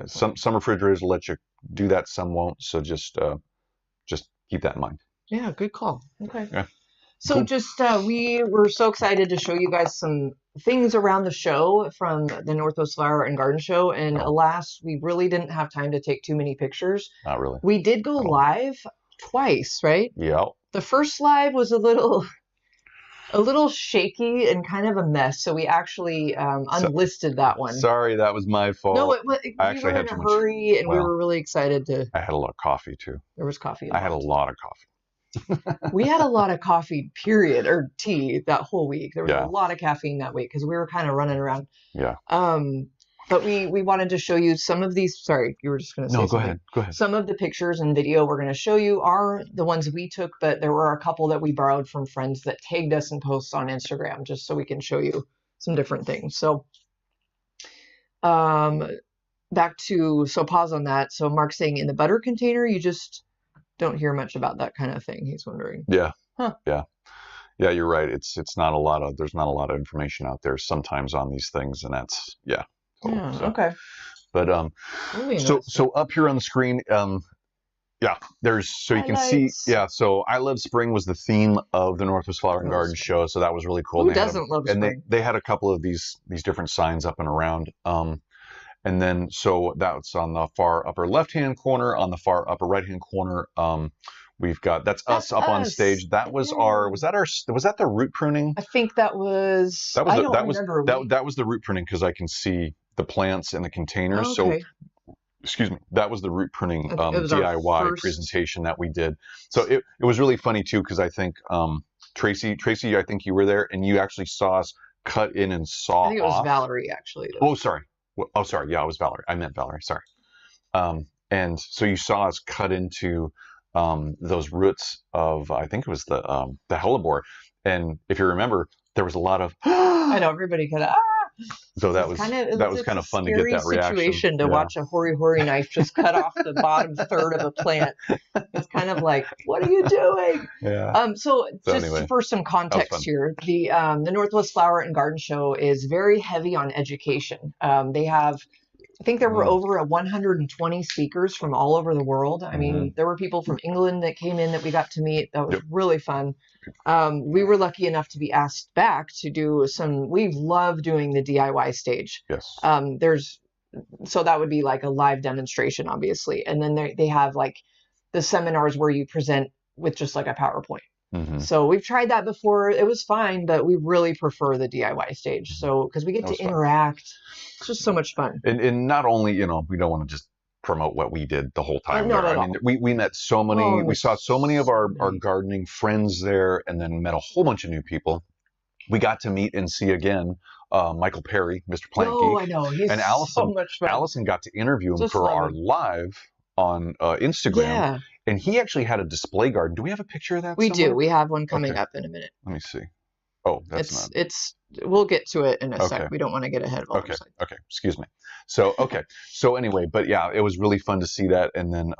some refrigerators will let you do that, some won't. So just keep that in mind. Yeah, good call. Okay. Yeah. So cool. We were so excited to show you guys some things around the show from the Northwest Flower and Garden Show, and alas, we really didn't have time to take too many pictures. Not really. We did go live twice, right? Yeah. The first live was a little shaky and kind of a mess, so we actually unlisted that one. Sorry, that was my fault. No, I actually had in a hurry, and we were really excited to. I had a lot of coffee too. There was coffee. I had a lot of coffee. We had a lot of coffee, period, or tea that whole week. There was a lot of caffeine that week because we were kind of running around. Yeah. But we wanted to show you some of these. Sorry, you were just going to say something. No, go ahead. Some of the pictures and video we're going to show you are the ones we took, but there were a couple that we borrowed from friends that tagged us in posts on Instagram, just so we can show you some different things. So, back to, so pause on that. So Mark's saying in the butter container, you just don't hear much about that kind of thing. He's wondering. Yeah. Huh. Yeah. Yeah, you're right. It's not a lot of, there's not a lot of information out there sometimes on these things, and that's, yeah. Yeah. So, Okay. but so up here on the screen, yeah, there's, so you can see, yeah, so I Love Spring was the theme of the Northwest Flower and Garden Show, so that was really cool. Who doesn't love spring? And they had a couple of these different signs up and around. And then, so that's on the far upper left-hand corner. On the far upper right-hand corner, we've got, that's us up on stage. That was was that the root pruning? I think that was, I don't remember. That was the root pruning, because I can see the plants in the containers. Oh, okay. So, excuse me, that was the root pruning DIY presentation that we did. So it was really funny too, because I think Tracy, I think you were there, and you actually saw us cut in and saw off. I think it was Valerie, actually. Oh, sorry. Oh, sorry. Yeah, it was Valerie. I meant Valerie. Sorry. And so you saw us cut into those roots of, I think it was the hellebore. And if you remember, there was a lot of. I know, everybody kind of. So that was kind of fun to get that reaction. Situation to watch a hoary knife just cut off the bottom third of a plant. It's kind of like, what are you doing? Yeah. So just anyway, for some context here, the Northwest Flower and Garden Show is very heavy on education. They have, I think there were over 120 speakers from all over the world. I mean, there were people from England that came in that we got to meet. That was really fun. We were lucky enough to be asked back to do we love doing the DIY stage. Yes. So that would be like a live demonstration, obviously. And then they have like the seminars where you present with just like a PowerPoint. So we've tried that before. It was fine, but we really prefer the DIY stage. So, because we get to interact. It's just so much fun. And not only, we don't want to just promote what we did the whole time. Not at all. We met so many, we saw so many of our gardening friends there, and then met a whole bunch of new people. We got to meet and see again Michael Perry, Mr. Plant Geek. Oh, I know. He's and Allison, so much fun. Allison got to interview him for our live on Instagram. Yeah. And he actually had a display garden. Do we have a picture of that? We do. We have one coming up in a minute. Let me see. Oh, that's we'll get to it in a sec. We don't want to get ahead of all this. Okay. Excuse me. So, So anyway, but yeah, it was really fun to see that. And then,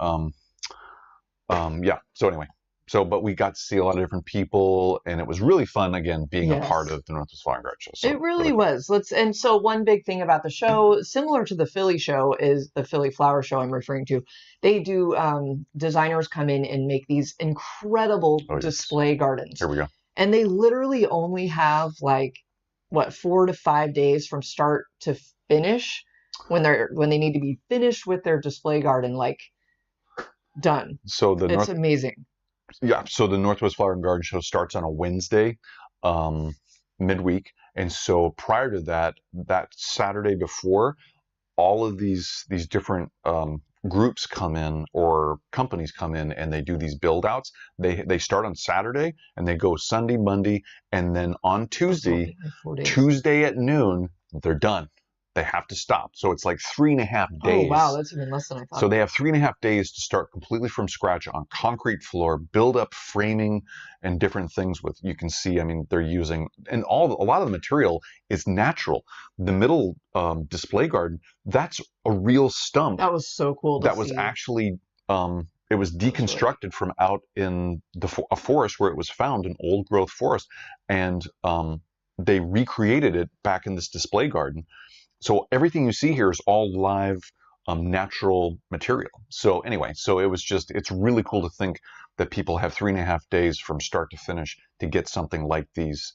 yeah. So anyway, but we got to see a lot of different people, and it was really fun, again, being a part of the Northwest Flower and Garden Show. So it really was. And so one big thing about the show, similar to the Philly show, is the Philly Flower Show I'm referring to. They do, designers come in and make these incredible display gardens. Here we go. And they literally only have 4 to 5 days from start to finish when they need to be finished with their display garden, done. So it's amazing. Yeah, so the Northwest Flower and Garden Show starts on a Wednesday, midweek, and so prior to that Saturday before, all of these different groups come in, or companies come in, and they do these build outs. They start on Saturday and they go Sunday, Monday, and then on Tuesday at noon, they're done. They have to stop. So it's like 3.5 days. Oh, wow. That's even less than I thought. So they have 3.5 days to start completely from scratch on concrete floor, build up framing and different things with, you can see, I mean, they're using, and a lot of the material is natural. The middle display garden, that's a real stump. That was so cool to see. That was actually, it was deconstructed from out in a forest where it was found, an old growth forest. And they recreated it back in this display garden. So everything you see here is all live, natural material. So anyway, it's really cool to think that people have 3.5 days from start to finish to get something like these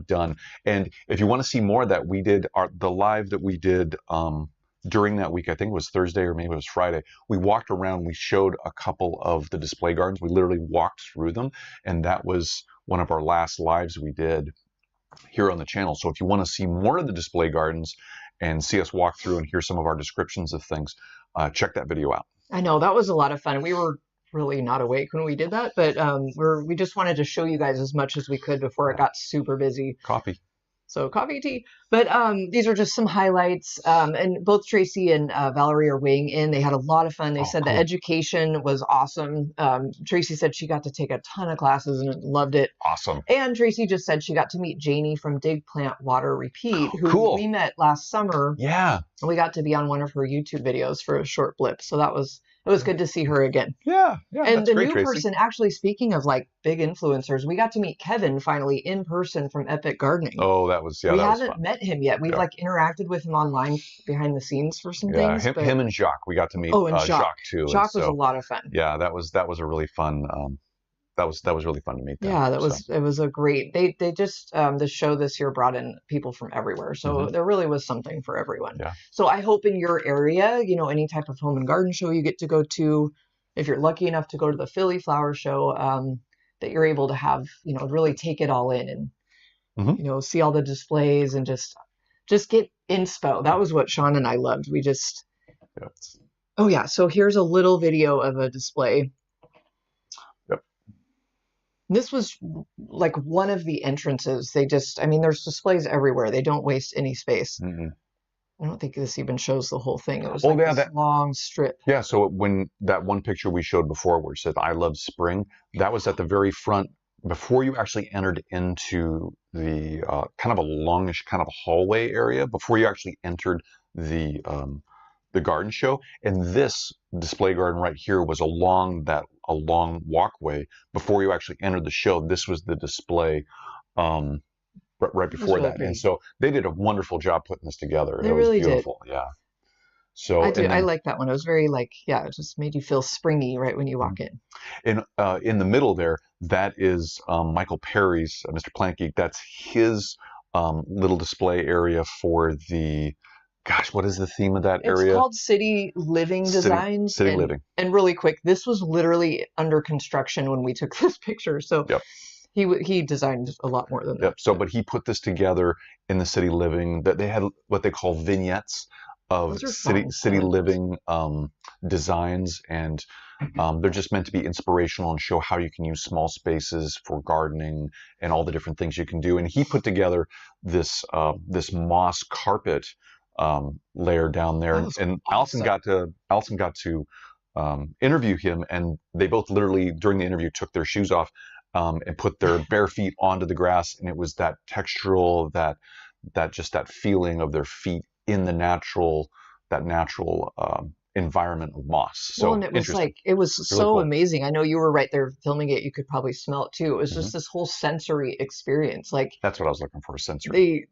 done. And if you want to see more of that, we did the live that we did during that week. I think it was Thursday or maybe it was Friday. We walked around. We showed a couple of the display gardens. We literally walked through them, and that was one of our last lives we did here on the channel. So if you want to see more of the display gardens and see us walk through and hear some of our descriptions of things, check that video out. I know, that was a lot of fun. We were really not awake when we did that, but we just wanted to show you guys as much as we could before it got super busy. Coffee. So coffee, tea. But these are just some highlights. And both Tracy and Valerie are weighing in. They had a lot of fun. They said cool. the education was awesome. Tracy said she got to take a ton of classes and loved it. Awesome. And Tracy just said she got to meet Janie from Dig Plant Water Repeat, who we met last summer. Yeah. And we got to be on one of her YouTube videos for a short blip. So it was good to see her again. Yeah. And the great, new Tracy. person, actually, speaking of like big influencers, we got to meet Kevin finally in person from Epic Gardening. Oh, that was, we that haven't was fun. met him yet. We've like interacted with him online behind the scenes for some things. Him and Jacques, we got to meet. And Jacques too. Jacques was a lot of fun. Yeah, that was a really fun. That was really fun to meet them. Yeah, it was a great. They just the show this year brought in people from everywhere, so there really was something for everyone. Yeah. So I hope in your area, any type of home and garden show you get to go to, if you're lucky enough to go to the Philly Flower Show, that you're able to have really take it all in and see all the displays and just get inspo. That was what Sean and I loved. We just. Yep. Oh yeah, so here's a little video of a display. This was like one of the entrances. There's displays everywhere. They don't waste any space. Mm-hmm. I don't think this even shows the whole thing. It was this long strip. Yeah, so when that one picture we showed before where it said, I love spring, that was at the very front before you actually entered into the kind of a longish kind of hallway area, before you actually entered the garden show. And this display garden right here was a long walkway before you actually entered the show. This was the display right before that. And so they did a wonderful job putting this together. They really beautiful. Did. Yeah. So I like that one. It was very it just made you feel springy right when you walk in. In the middle there, that is Michael Perry's, Mr. Plant Geek. That's his little display area for the. Gosh, what is the theme of that area? It's called City Living Designs. City Living. And really quick, this was literally under construction when we took this picture. So he designed a lot more than that. So, but he put this together in the City Living. That they had what they call vignettes of city living designs, and they're just meant to be inspirational and show how you can use small spaces for gardening and all the different things you can do. And he put together this moss carpet layer down there, and awesome. Allison got to interview him, and they both literally during the interview took their shoes off and put their bare feet onto the grass, and it was that textural, that feeling of their feet in the natural environment of moss. So and it was so cool. Amazing. I know you were right there filming it. You could probably smell it too. It was just this whole sensory experience. That's what I was looking for, sensory.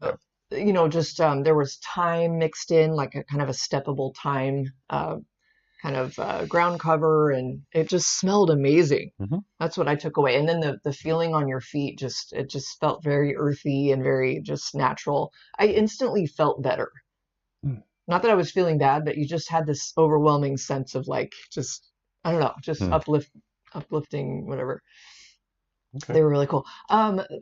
There was thyme mixed in, like a kind of a steppable thyme ground cover, and it just smelled amazing. That's what I took away. And then the feeling on your feet, it just felt very earthy and very just natural. I instantly felt better. Not that I was feeling bad, but you just had this overwhelming sense of uplifting, whatever. Okay. They were really cool.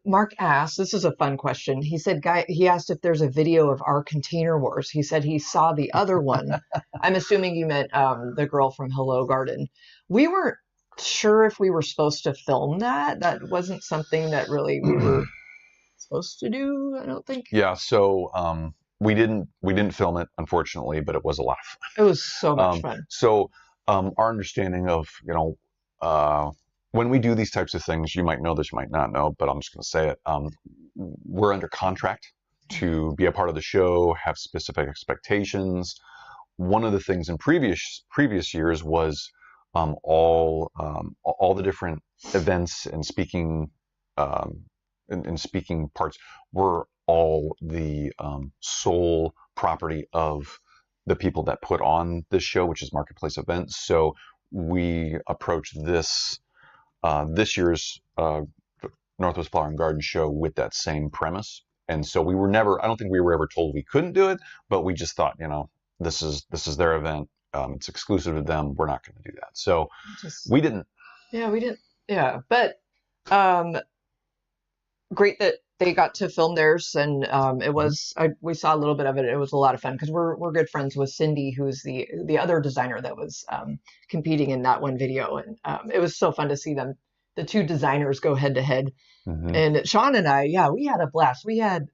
Mark asked, this is a fun question. He said, he asked if there's a video of our container wars. He said he saw the other one. I'm assuming you meant the girl from Hello Garden. We weren't sure if we were supposed to film that. That wasn't something that really we were supposed to do, I don't think. Yeah, so we didn't film it, unfortunately, but it was a lot of fun. It was so much fun. So our understanding of, when we do these types of things, you might know this, you might not know, but I'm just going to say it. We're under contract to be a part of the show, have specific expectations. One of the things in previous years was all the different events and speaking speaking parts were all the sole property of the people that put on this show, which is Marketplace Events. So we approached this year's Northwest Flower and Garden Show with that same premise. And so I don't think we were ever told we couldn't do it, but we just thought, this is their event. It's exclusive to them. We're not going to do that. So we didn't. Yeah, we didn't. Yeah. But great that they got to film theirs. And it was, we saw a little bit of it. It was a lot of fun because we're good friends with Cindy, who's the other designer that was competing in that one video. And it was so fun to see them, the two designers, go head to head. And Sean and I, we had a blast. We had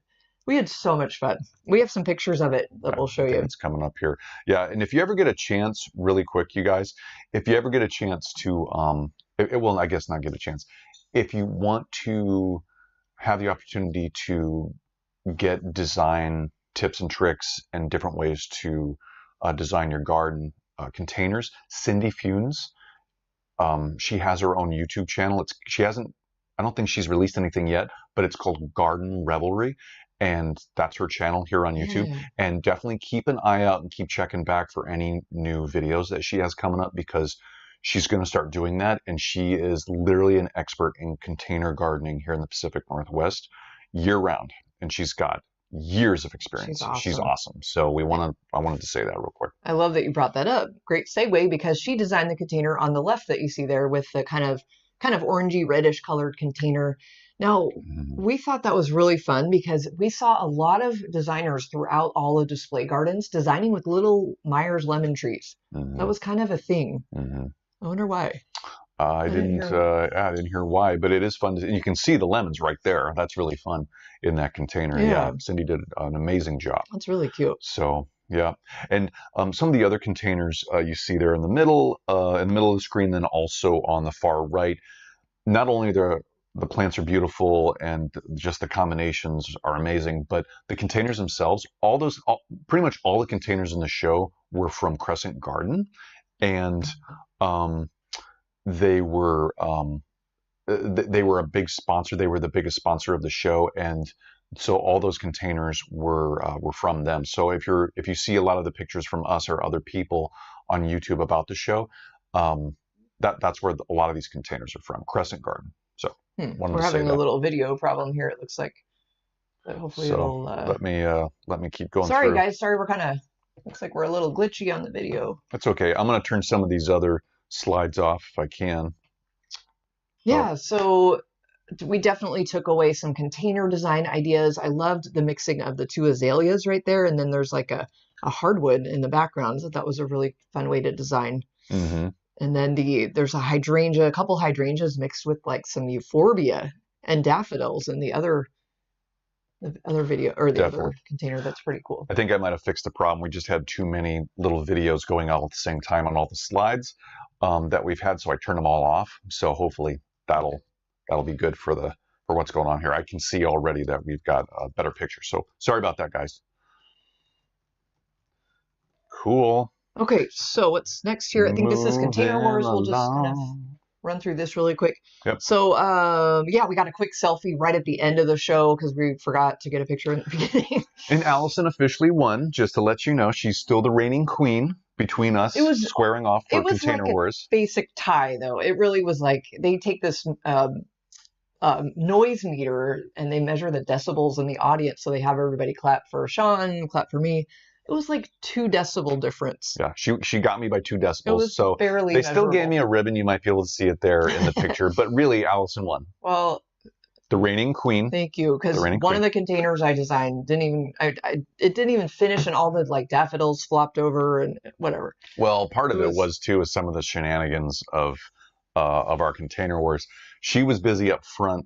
We had so much fun. We have some pictures of it that we'll show you. It's coming up here. Yeah, and if you ever get a chance, really quick, you guys, if you ever get a chance to, it will, I guess, not get a chance. If you want to have the opportunity to get design tips and tricks and different ways to design your garden containers, Cindy Funes, she has her own YouTube channel. I don't think she's released anything yet, but it's called Garden Revelry. And that's her channel here on YouTube. Yeah. And definitely keep an eye out and keep checking back for any new videos that she has coming up, because she's going to start doing that. And she is literally an expert in container gardening here in the Pacific Northwest year round. And she's got years of experience. She's awesome. So I wanted to say that real quick. I love that you brought that up. Great segue, because she designed the container on the left that you see there with the kind of orangey reddish colored container. Now, we thought that was really fun because we saw a lot of designers throughout all the display gardens designing with little Myers lemon trees. That was kind of a thing. I wonder why. I didn't hear why, but it is fun. And you can see the lemons right there. That's really fun in that container. Yeah, Cindy did an amazing job. That's really cute. So, yeah. And some of the other containers you see there in the middle of the screen, then also on the far right, not only the plants are beautiful and just the combinations are amazing, but the containers themselves, pretty much all the containers in the show were from Crescent Garden, and they were a big sponsor. They were the biggest sponsor of the show, and so all those containers were from them. So if you see a lot of the pictures from us or other people on YouTube about the show, that's where a lot of these containers are from, Crescent Garden. So we're having a little video problem here, it looks like. But hopefully it'll let me keep going. Sorry guys, we're looks like we're a little glitchy on the video. That's okay. I'm gonna turn some of these other slides off if I can. Yeah, so we definitely took away some container design ideas. I loved the mixing of the two azaleas right there, and then there's like a hardwood in the background. So that was a really fun way to design. And then there's a couple hydrangeas mixed with like some euphorbia and daffodils in the other video, or the other container. That's pretty cool. I think I might have fixed the problem. We just had too many little videos going all at the same time on all the slides that we've had, so I turned them all off. So hopefully that'll be good for what's going on here. I can see already that we've got a better picture. So sorry about that, guys. Cool. Okay, so what's next here? I think this is Container Wars. We'll just kind of run through this really quick. Yep. So, yeah, we got a quick selfie right at the end of the show because we forgot to get a picture in the beginning. And Allison officially won, just to let you know. She's still the reigning queen between us, squaring off for Container Wars. Basic tie, though. It really was like they take this noise meter and they measure the decibels in the audience. So they have everybody clap for Sean, clap for me. It was like 2 decibel difference. Yeah, she got me by 2 decibels. It was so barely they still gave me a ribbon. You might be able to see it there in the picture. But really, Allison won. Well, the reigning queen. Thank you, because one of the containers I designed it didn't even finish, and all the like daffodils flopped over and whatever. Well, part of it was too is some of the shenanigans of our Container Wars. She was busy up front.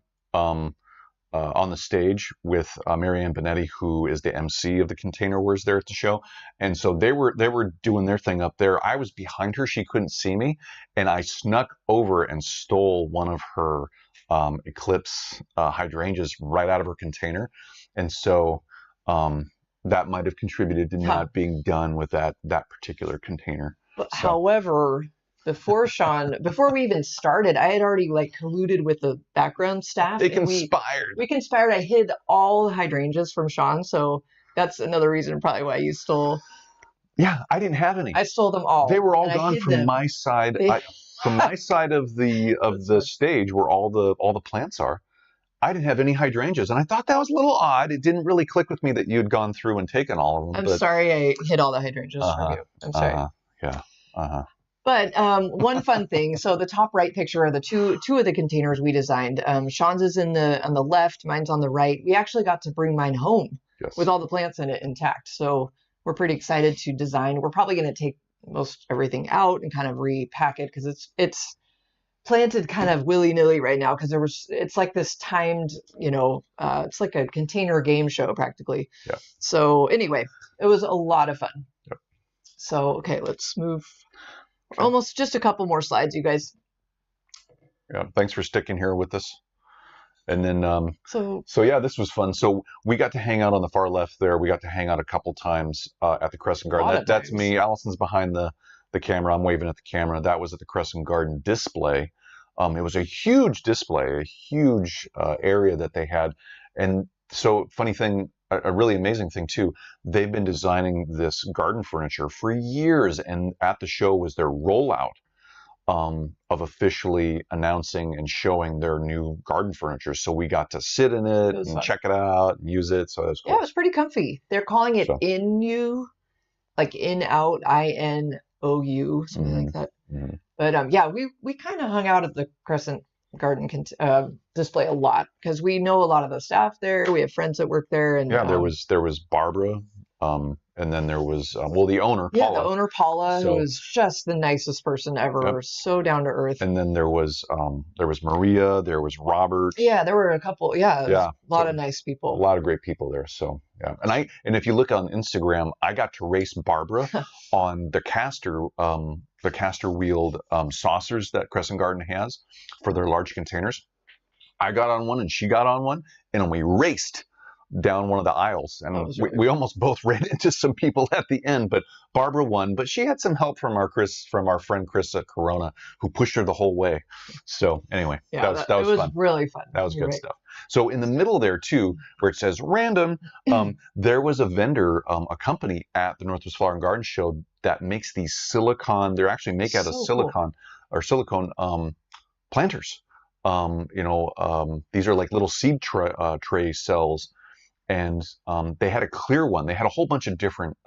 On the stage with Marianne Benetti, who is the MC of the Container Wars there at the show. And so they were doing their thing up there. I was behind her. She couldn't see me. And I snuck over and stole one of her Eclipse hydrangeas right out of her container. And so that might have contributed to not being done with that particular container. But however, before we even started, I had already like colluded with the background staff. They conspired. We conspired. I hid all the hydrangeas from Sean, so that's another reason probably why you stole. Yeah, I didn't have any. I stole them all. They were all gone from my side. From my side of the stage where all the plants are. I didn't have any hydrangeas, and I thought that was a little odd. It didn't really click with me that you had gone through and taken all of them. I'm sorry I hid all the hydrangeas from you. I'm sorry. Yeah. But one fun thing, so the top right picture are the two of the containers we designed. Sean's is on the left, mine's on the right. We actually got to bring mine home with all the plants in it intact. So we're pretty excited to design. We're probably going to take most everything out and kind of repack it because it's planted kind of willy-nilly right now because it's like this timed, it's like a container game show practically. Yeah. So anyway, it was a lot of fun. Yep. So, okay, let's move almost just a couple more slides, you guys. Yeah. Thanks for sticking here with us. And then, so yeah, this was fun. So we got to hang out on the far left there. We got to hang out a couple times at the Crescent Garden. That's me. Allison's behind the camera. I'm waving at the camera. That was at the Crescent Garden display. It was a huge display, a huge area that they had. And so, funny thing, a really amazing thing too, they've been designing this garden furniture for years. And at the show was their rollout of officially announcing and showing their new garden furniture. So we got to sit in it and check it out and use it. So it was cool. Yeah, it was pretty comfy. They're calling it In-U, like in-out, I-N-O-U, something like that. Mm-hmm. But yeah, we kind of hung out at the Crescent Garden display a lot because we know a lot of the staff there. We have friends that work there. And yeah, there was Barbara. And then there was, the owner, Paula. Yeah, the owner, Paula, who was just the nicest person ever. Yep. So down to earth. And then there was Maria, there was Robert. Yeah, there were a couple. Yeah, a lot of nice people. A lot of great people there. So yeah, and if you look on Instagram, I got to race Barbara on the caster wheeled saucers that Crescent Garden has for their large containers. I got on one and she got on one, and we raced down one of the aisles, and we almost both ran into some people at the end, but Barbara won. But she had some help from our friend Chris at Corona, who pushed her the whole way. So anyway, yeah, that was fun. Really fun. That was good stuff. So in the middle there too, where it says random, there was a vendor, a company at the Northwest Flower and Garden Show that makes these silicone. They're actually made out of silicone planters. These are like little seed tray cells. And they had a clear one. They had a whole bunch of different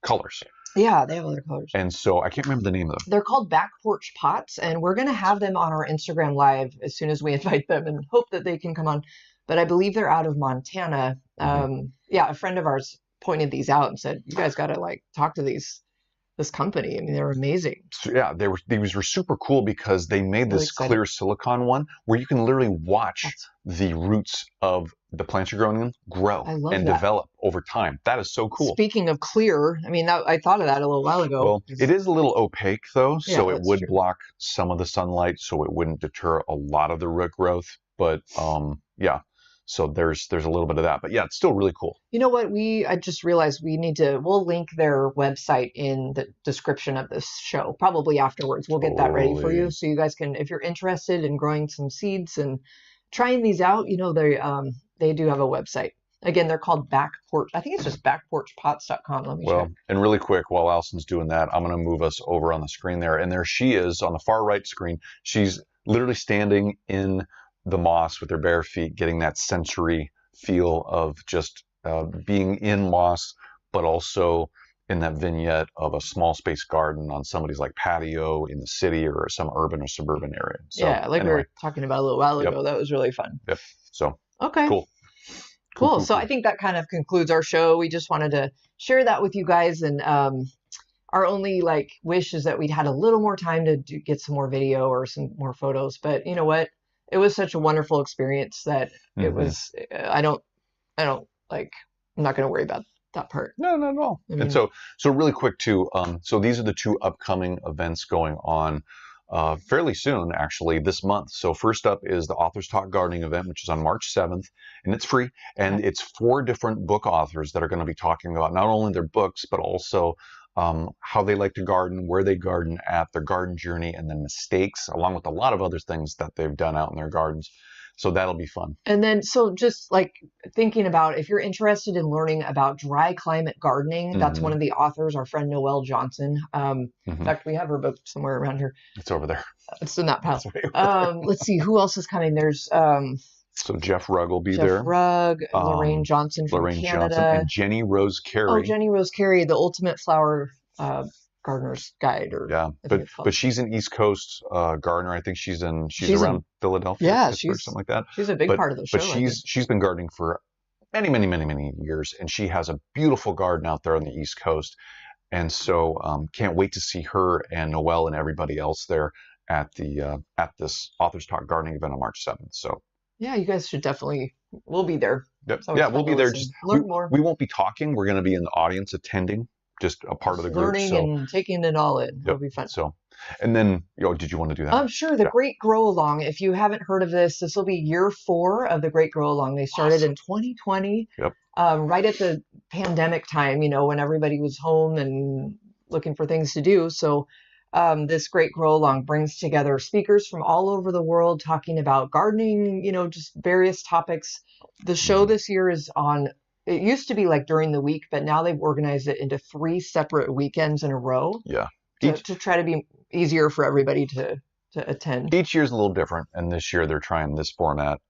colors. Yeah, they have other colors. And so I can't remember the name of them. They're called back porch pots, and we're going to have them on our Instagram Live as soon as we invite them and hope that they can come on. But I believe they're out of Montana. Yeah, a friend of ours pointed these out and said, you guys got to talk to this company. I mean, they're amazing. So, yeah, these were super cool because they made this clear silicone one where you can literally watch the roots of the plants you're growing in grow and develop over time. That is so cool. Speaking of clear, I mean, I thought of that a little while ago. Well, it is a little opaque though, so it would block some of the sunlight, so it wouldn't deter a lot of the root growth. But yeah. So there's a little bit of that, but yeah, it's still really cool. You know what? I just realized we'll link their website in the description of this show, probably afterwards. We'll get that ready for you. So you guys can, if you're interested in growing some seeds and trying these out, they do have a website. Again, they're called Back Porch. I think it's just backporchpots.com. Let me check. And really quick, while Allison's doing that, I'm going to move us over on the screen there. And there she is on the far right screen. She's literally standing in the moss with her bare feet, getting that sensory feel of just being in moss, but also in that vignette of a small space garden on somebody's patio in the city or some urban or suburban area. So, yeah, we were talking about a little while ago. That was really fun. Yep. So okay. Cool. So I think that kind of concludes our show. We just wanted to share that with you guys, and our only wish is that we'd had a little more time to get some more video or some more photos. But you know what? It was such a wonderful experience that it was, I'm not going to worry about that part. No, not at all. I mean, and so really quick too. So these are the two upcoming events going on fairly soon, actually, this month. So first up is the Authors Talk Gardening event, which is on March 7th, and it's free. And it's 4 different book authors that are going to be talking about not only their books, but also how they like to garden, where they garden at, their garden journey, and then mistakes, along with a lot of other things that they've done out in their gardens. So that'll be fun. And then, so just thinking about, if you're interested in learning about dry climate gardening, that's one of the authors, our friend Noelle Johnson. In fact, we have her book somewhere around here. It's over there. It's in that pile. Let's see, who else is coming? There's so Jeff Rugg will be there. Jeff Rugg, Lorraine Johnson from Canada. And Jenny Rose Carey. Oh, Jenny Rose Carey, the Ultimate Flower Gardener's Guide. But she's an East Coast gardener. I think she's around Philadelphia. Yeah, she's something like that. She's a big part of the show. But she's been gardening for many years, and she has a beautiful garden out there on the East Coast. And so can't wait to see her and Noelle and everybody else there at this Authors Talk Gardening event on March 7th. So yeah, you guys should definitely. We'll be there. yep. Yeah, we'll be there. Just learn more. We won't be talking. We're going to be in the audience attending, just a part of the group. Learning and taking it all in. It'll be fun. So, and then, did you want to do that? I'm sure. The Great Grow Along. If you haven't heard of this will be year 4 of the Great Grow Along. They started in 2020. Yep. Right at the pandemic time, when everybody was home and looking for things to do. So this Great Grow Along brings together speakers from all over the world talking about gardening, just various topics. The show this year is on, it used to be like during the week, but now they've organized it into 3 separate weekends in a row. Yeah. To try to be easier for everybody to attend. Each year's a little different, and this year they're trying this format.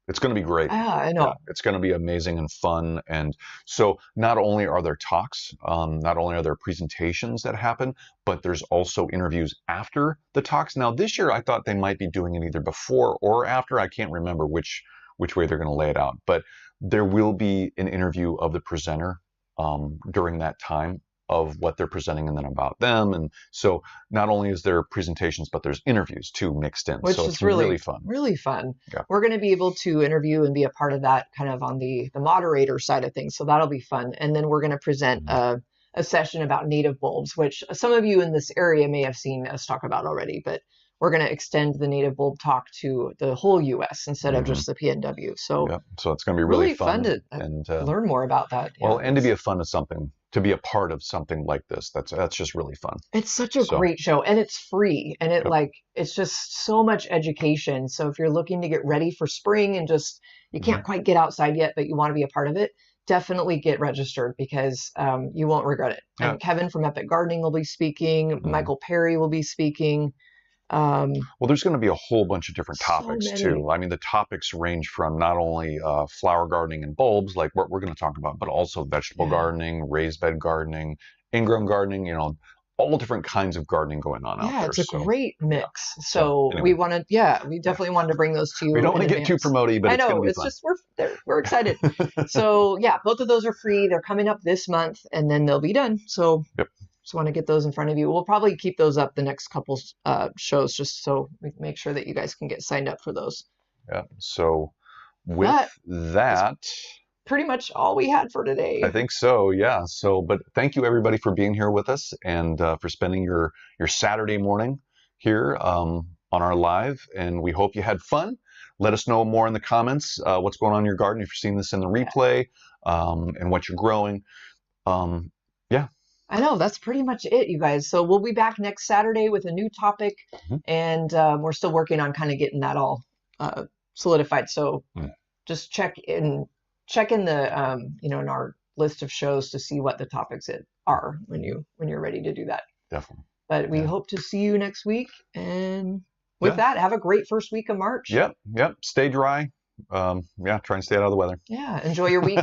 It's going to be great. Yeah, I know. Yeah, it's going to be amazing and fun. And so not only are there talks, not only are there presentations that happen, but there's also interviews after the talks. Now, this year, I thought they might be doing it either before or after. I can't remember which way they're going to lay it out. But there will be an interview of the presenter during that time of what they're presenting and then about them. And so not only is there presentations, but there's interviews too mixed in. Which so is it's really fun. Really fun. Yeah. We're going to be able to interview and be a part of that kind of on the moderator side of things. So that'll be fun. And then we're going to present a session about native bulbs, which some of you in this area may have seen us talk about already, but we're going to extend the native bulb talk to the whole U.S. instead of just the PNW. So, so it's going to be really fun to learn more about that. Well, and to be to be a part of something like this. That's just really fun. It's such a great show, and it's free, and it's just so much education. So if you're looking to get ready for spring and just you can't quite get outside yet, but you want to be a part of it, definitely get registered because you won't regret it. Yeah. And Kevin from Epic Gardening will be speaking. Michael Perry will be speaking. Well, there's going to be a whole bunch of different topics too. I mean, the topics range from not only flower gardening and bulbs, like what we're going to talk about, but also vegetable gardening, raised bed gardening, in-ground gardening, all different kinds of gardening going on out there. Yeah, it's a great mix. So anyway. We definitely wanted to bring those to you. We don't want to get too promoty, but I know, it's going to be it's fun. Just, we're excited. So yeah, both of those are free. They're coming up this month and then they'll be done. So just want to get those in front of you. We'll probably keep those up the next couple shows just so we make sure that you guys can get signed up for those. Yeah. So with that, pretty much all we had for today. I think so. Yeah. So, but thank you everybody for being here with us and for spending your Saturday morning here on our live. And we hope you had fun. Let us know more in the comments what's going on in your garden if you're seeing this in the replay and what you're growing. I know, that's pretty much it, you guys. So we'll be back next Saturday with a new topic, and we're still working on kind of getting that all solidified. So just check in the in our list of shows to see what the topics are when you're ready to do that. Definitely. But we hope to see you next week, and with that, have a great first week of March. Yep. Stay dry. Try and stay out of the weather. Yeah. Enjoy your week.